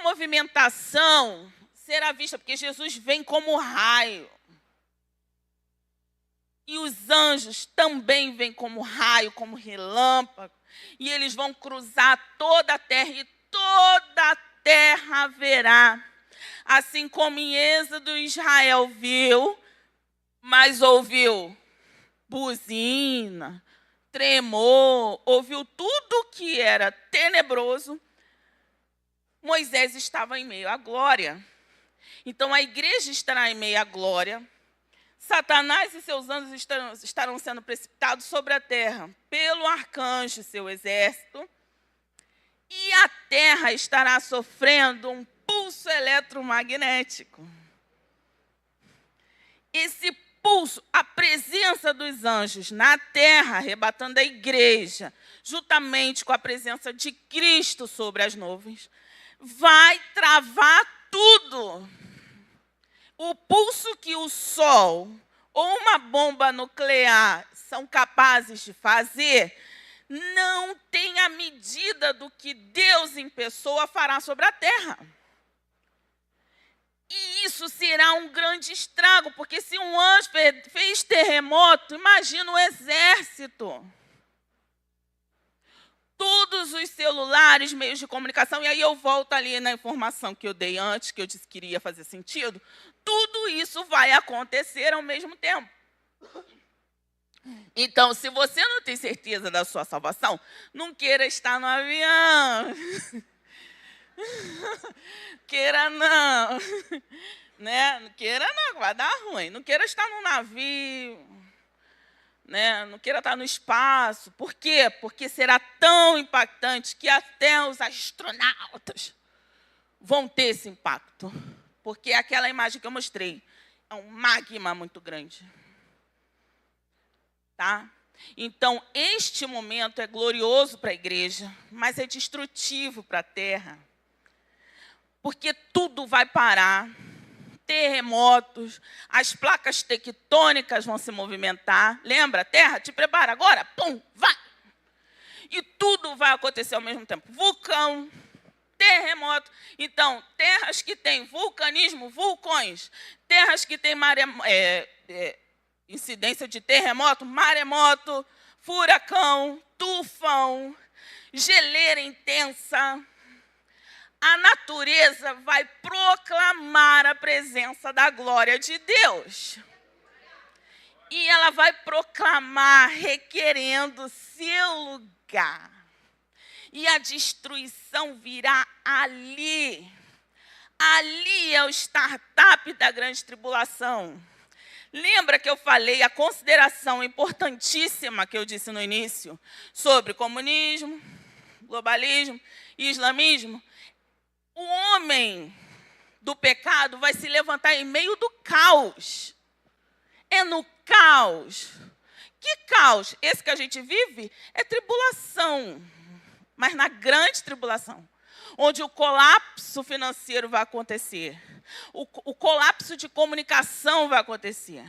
movimentação será vista, porque Jesus vem como raio. E os anjos também vêm como raio, como relâmpago. E eles vão cruzar toda a terra, e toda a terra verá. Assim como em Êxodo Israel viu, mas ouviu buzina, tremor, ouviu tudo que era tenebroso, Moisés estava em meio à glória. Então a igreja estará em meio à glória. Satanás e seus anjos estarão sendo precipitados sobre a terra pelo arcanjo, seu exército, e a terra estará sofrendo um pulso eletromagnético. Esse pulso, a presença dos anjos na terra, arrebatando a igreja, juntamente com a presença de Cristo sobre as nuvens, vai travar tudo. O pulso que o Sol ou uma bomba nuclear são capazes de fazer não tem a medida do que Deus em pessoa fará sobre a terra. E isso será um grande estrago, porque se um anjo fez terremoto, imagina o exército. Todos os celulares, meios de comunicação, e aí eu volto ali na informação que eu dei antes, que eu disse que iria fazer sentido, tudo isso vai acontecer ao mesmo tempo. Então, se você não tem certeza da sua salvação, não queira estar no avião. Queira não. Né? Não queira não, vai dar ruim. Não queira estar num navio. Né? Não queira estar no espaço. Por quê? Porque será tão impactante que até os astronautas vão ter esse impacto. Porque aquela imagem que eu mostrei é um magma muito grande. Tá? Então, este momento é glorioso para a igreja, mas é destrutivo para a terra. Porque tudo vai parar. Terremotos, as placas tectônicas vão se movimentar. Lembra? Terra, te prepara agora. Pum, vai. E tudo vai acontecer ao mesmo tempo. Vulcão, terremoto. Então, terras que têm vulcanismo, vulcões. Terras que têm incidência de terremoto, maremoto, furacão, tufão, geleira intensa. A natureza vai proclamar a presença da glória de Deus. E ela vai proclamar requerendo seu lugar. E a destruição virá ali. Ali é o startup da grande tribulação. Lembra que eu falei a consideração importantíssima que eu disse no início sobre comunismo, globalismo e islamismo? O homem do pecado vai se levantar em meio do caos. É no caos. Que caos? Esse que a gente vive é tribulação, mas na grande tribulação, onde o colapso financeiro vai acontecer, o colapso de comunicação vai acontecer,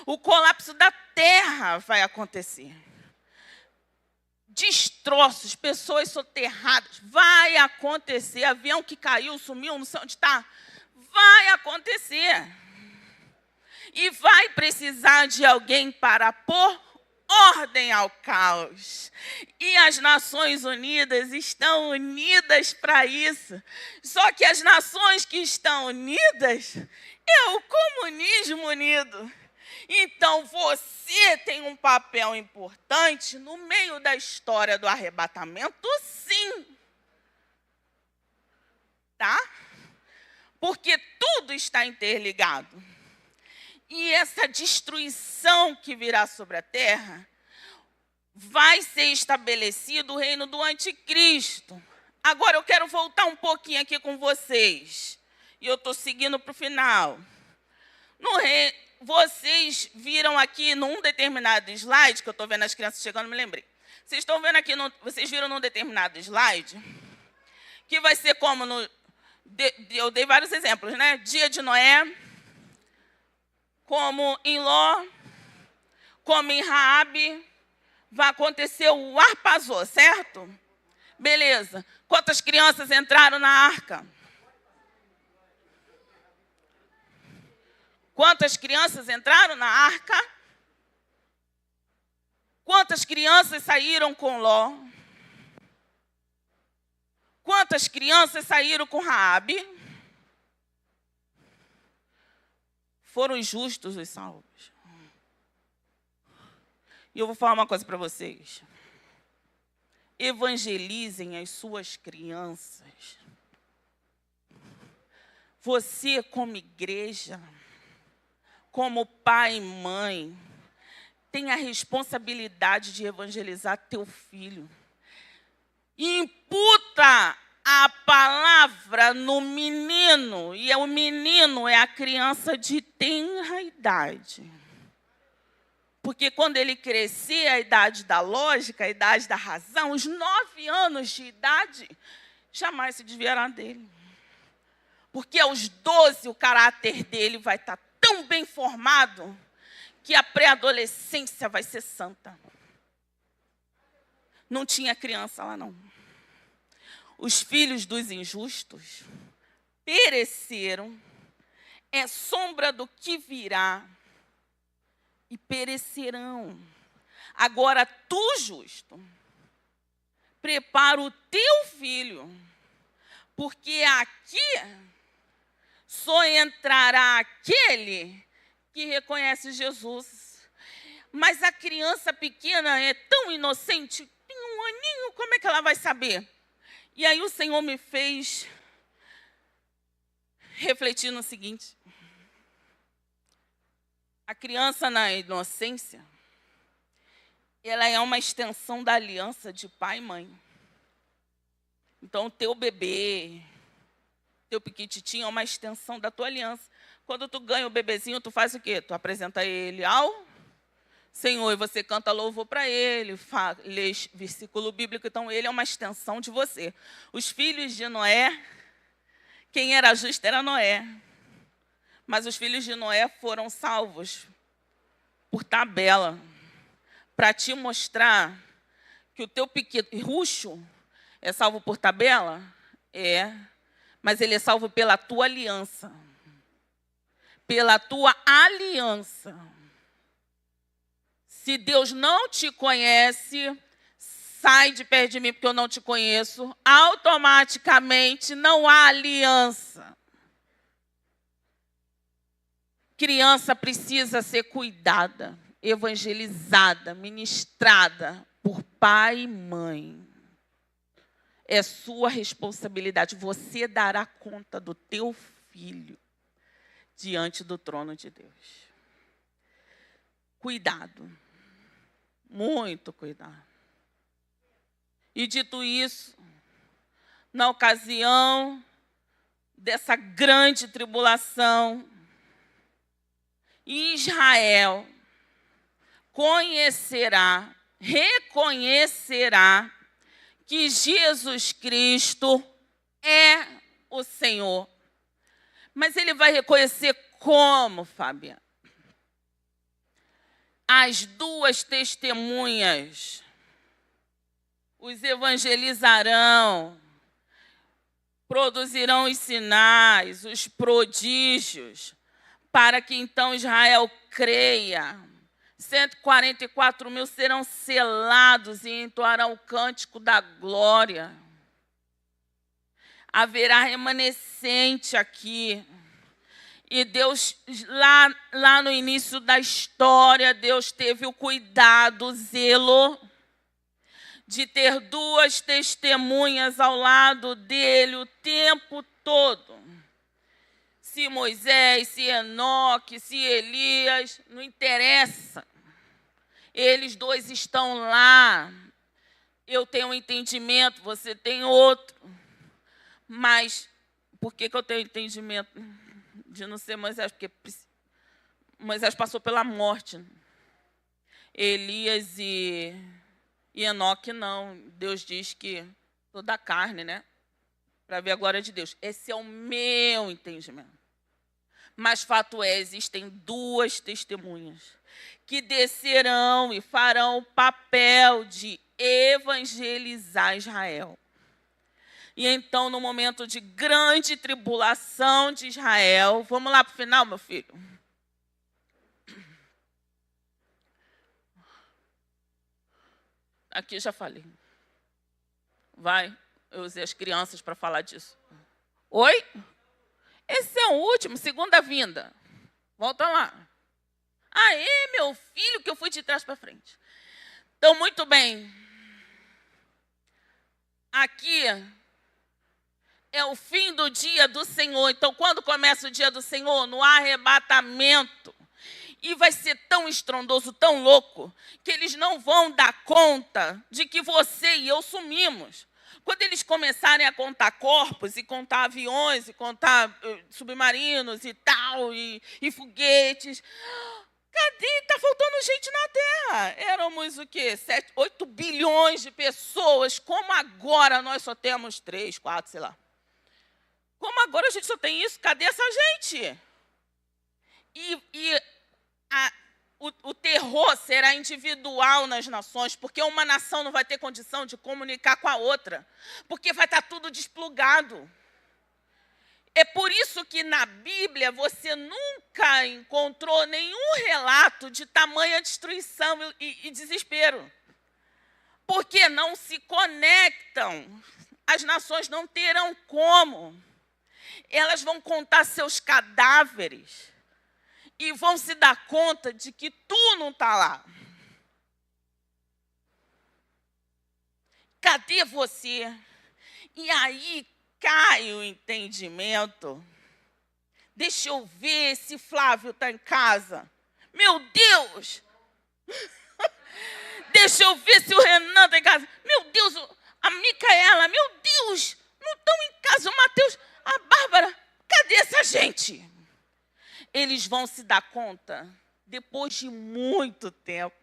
o colapso da terra vai acontecer. Destroços, pessoas soterradas, vai acontecer. Avião que caiu, sumiu, não sei onde está. Vai acontecer. E vai precisar de alguém para pôr ordem ao caos. E as Nações Unidas estão unidas para isso. Só que as nações que estão unidas é o comunismo unido. Então, você tem um papel importante no meio da história do arrebatamento, sim. Tá? Porque tudo está interligado. E essa destruição que virá sobre a terra vai ser estabelecido o reino do anticristo. Agora eu quero voltar um pouquinho aqui com vocês. E eu estou seguindo para o final. Vocês viram aqui num determinado slide, que eu estou vendo as crianças chegando, me lembrei. Vocês estão vendo aqui, vocês viram num determinado slide, que vai ser como eu dei vários exemplos, né? Dia de Noé, como em Ló, como em Raabe, vai acontecer o Arpazô, certo? Beleza. Quantas crianças entraram na arca? Quantas crianças entraram na arca? Quantas crianças saíram com Ló? Quantas crianças saíram com Raabe? Foram os justos os salvos. E eu vou falar uma coisa para vocês. Evangelizem as suas crianças. Você, como igreja, como pai e mãe, tem a responsabilidade de evangelizar teu filho. Imputa a palavra no menino, e o menino é a criança de tenra idade. Porque quando ele crescer, a idade da lógica, a idade da razão, os 9 anos de idade, jamais se desviará dele. Porque aos 12 o caráter dele vai estar tão bem formado que a pré-adolescência vai ser santa. Não tinha criança lá, não. Os filhos dos injustos pereceram, é sombra do que virá, e perecerão. Agora, tu, justo, prepara o teu filho, porque aqui só entrará aquele que reconhece Jesus. Mas a criança pequena é tão inocente, tem 1 aninho, como é que ela vai saber? E aí o Senhor me fez refletir no seguinte. A criança na inocência, ela é uma extensão da aliança de pai e mãe. Então, o teu bebê, teu piquititinho é uma extensão da tua aliança. Quando tu ganha o bebezinho, tu faz o quê? Tu apresenta ele ao Senhor e você canta louvor para ele, lê versículo bíblico. Então, ele é uma extensão de você. Os filhos de Noé, quem era justo era Noé. Mas os filhos de Noé foram salvos por tabela, para te mostrar que o teu piquerucho é salvo por tabela? É, mas ele é salvo pela tua aliança. Pela tua aliança. Se Deus não te conhece, sai de perto de mim porque eu não te conheço, automaticamente não há aliança. Criança precisa ser cuidada, evangelizada, ministrada por pai e mãe. É sua responsabilidade. Você dará conta do teu filho diante do trono de Deus. Cuidado. Muito cuidado. E dito isso, na ocasião dessa grande tribulação, Israel reconhecerá que Jesus Cristo é o Senhor. Mas ele vai reconhecer como, Fabiana? As 2 testemunhas os evangelizarão, produzirão os sinais, os prodígios, para que então Israel creia. 144.000 serão selados e entoarão o cântico da glória. Haverá remanescente aqui. E Deus, lá no início da história, Deus teve o cuidado, o zelo, de ter 2 testemunhas ao lado dele o tempo todo. se Moisés, se Enoque, se Elias, não interessa. Eles dois estão lá. Eu tenho um entendimento, você tem outro. Mas por que eu tenho entendimento de não ser Moisés? Porque Moisés passou pela morte. Elias e Enoque não. Deus diz que toda a carne, né? Para ver a glória de Deus. Esse é o meu entendimento. Mas fato é, existem duas testemunhas que descerão e farão o papel de evangelizar Israel. E então, no momento de grande tribulação de Israel, vamos lá para o final, meu filho? Aqui já falei. Vai, eu usei as crianças para falar disso. Oi? Esse é o último, segunda vinda. Volta lá. Aê, meu filho, que eu fui de trás para frente. Então, muito bem. Aqui é o fim do dia do Senhor. Então, quando começa o dia do Senhor? No arrebatamento. E vai ser tão estrondoso, tão louco, que eles não vão dar conta de que você e eu sumimos. Quando eles começarem a contar corpos, e contar aviões, e contar submarinos e tal, e foguetes, cadê? Está faltando gente na Terra. Éramos o quê? 8 bilhões de pessoas. Como agora nós só temos 3, 4, sei lá. Como agora a gente só tem isso? Cadê essa gente? O terror será individual nas nações, porque uma nação não vai ter condição de comunicar com a outra, porque vai estar tudo desplugado. É por isso que na Bíblia você nunca encontrou nenhum relato de tamanha destruição e desespero. Porque não se conectam. As nações não terão como. Elas vão contar seus cadáveres e vão se dar conta de que tu não está lá. Cadê você? E aí cai o entendimento. Deixa eu ver se Flávio está em casa. Meu Deus! Deixa eu ver se o Renan está em casa. Meu Deus, a Micaela, meu Deus! Não estão em casa, o Mateus, a Bárbara. Cadê essa gente? Eles vão se dar conta depois de muito tempo.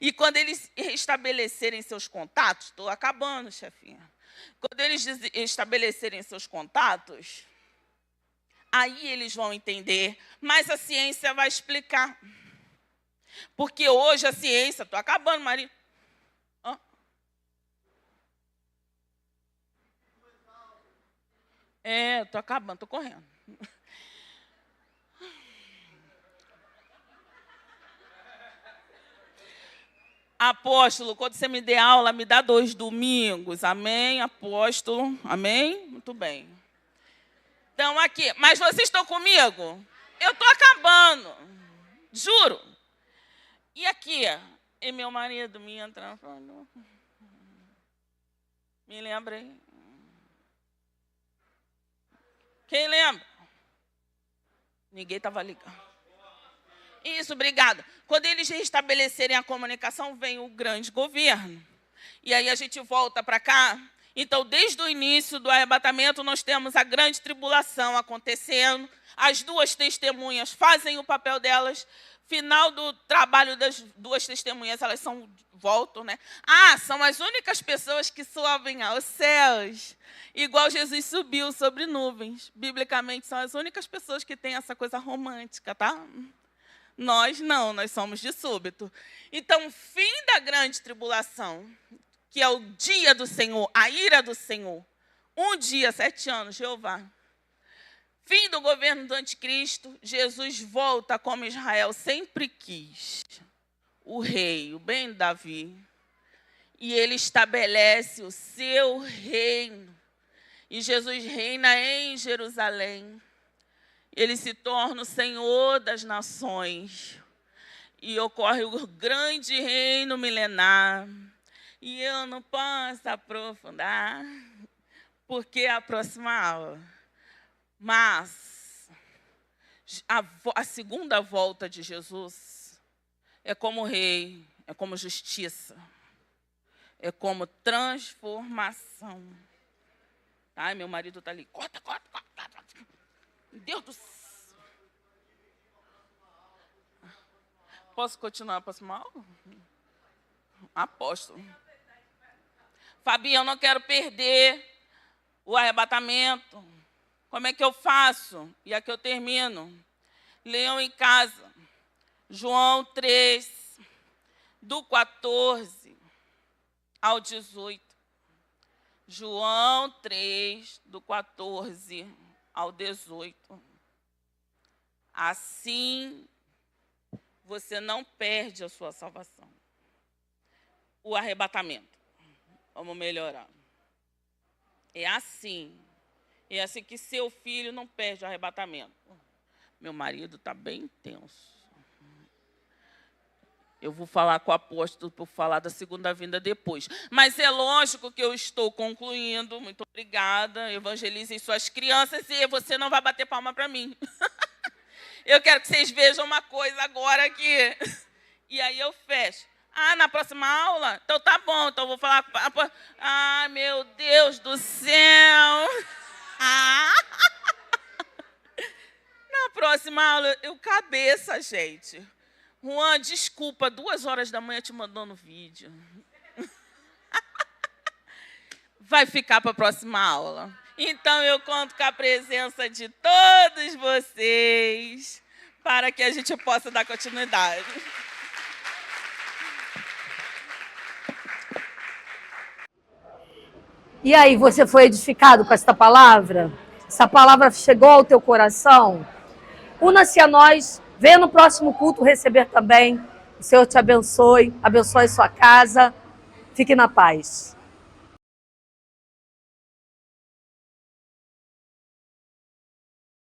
E quando eles estabelecerem seus contatos, estou acabando, chefinha. Quando eles estabelecerem seus contatos, aí eles vão entender, mas a ciência vai explicar. Porque hoje a ciência... Estou acabando, Maria. Estou acabando, estou correndo. Apóstolo, quando você me der aula, me dá 2 domingos. Amém, apóstolo? Amém? Muito bem. Então, aqui. Mas vocês estão comigo? Eu estou acabando. Juro. E aqui? E meu marido me entra falando. Me lembrei. Quem lembra? Ninguém estava ligando. Isso, obrigada. Quando eles restabelecerem a comunicação, vem o grande governo. E aí a gente volta para cá. Então, desde o início do arrebatamento, nós temos a grande tribulação acontecendo. As duas testemunhas fazem o papel delas. Final do trabalho das duas testemunhas, elas voltam, né? São as únicas pessoas que sobem aos céus. Igual Jesus subiu sobre nuvens. Biblicamente, são as únicas pessoas que têm essa coisa romântica, tá? Nós não, nós somos de súbito. Então, fim da grande tribulação, que é o dia do Senhor, a ira do Senhor. 1 dia, 7 anos, Jeová. Fim do governo do anticristo, Jesus volta como Israel sempre quis. O rei, o bem Davi. E ele estabelece o seu reino. E Jesus reina em Jerusalém. Ele se torna o Senhor das nações. E ocorre o grande reino milenar. E eu não posso aprofundar, porque é a próxima aula. Mas A segunda volta de Jesus é como rei, é como justiça, é como transformação. Ai, meu marido está ali. Corta. Meu Deus do céu. Posso continuar, posso mal? Apóstolo. Fabião, eu não quero perder o arrebatamento. Como é que eu faço? E aqui eu termino. Leiam em casa. João 3, do 14 ao 18. João 3, do 14 ao 18. Assim, você não perde a sua salvação. O arrebatamento. Vamos melhorar. É assim que seu filho não perde o arrebatamento. Meu marido está bem intenso. Eu vou falar com o apóstolo por falar da segunda vinda depois. Mas é lógico que eu estou concluindo. Muito obrigada. Evangelizem suas crianças e você não vai bater palma para mim. Eu quero que vocês vejam uma coisa agora aqui. E aí eu fecho. Na próxima aula? Então tá bom. Então eu vou falar... meu Deus do céu. Na próxima aula, cabeça, gente. Juan, desculpa, 2h da manhã te mandando vídeo. Vai ficar para a próxima aula. Então, eu conto com a presença de todos vocês para que a gente possa dar continuidade. E aí, você foi edificado com esta palavra? Essa palavra chegou ao teu coração? Una-se a nós, venha no próximo culto receber também. O Senhor te abençoe, abençoe sua casa. Fique na paz.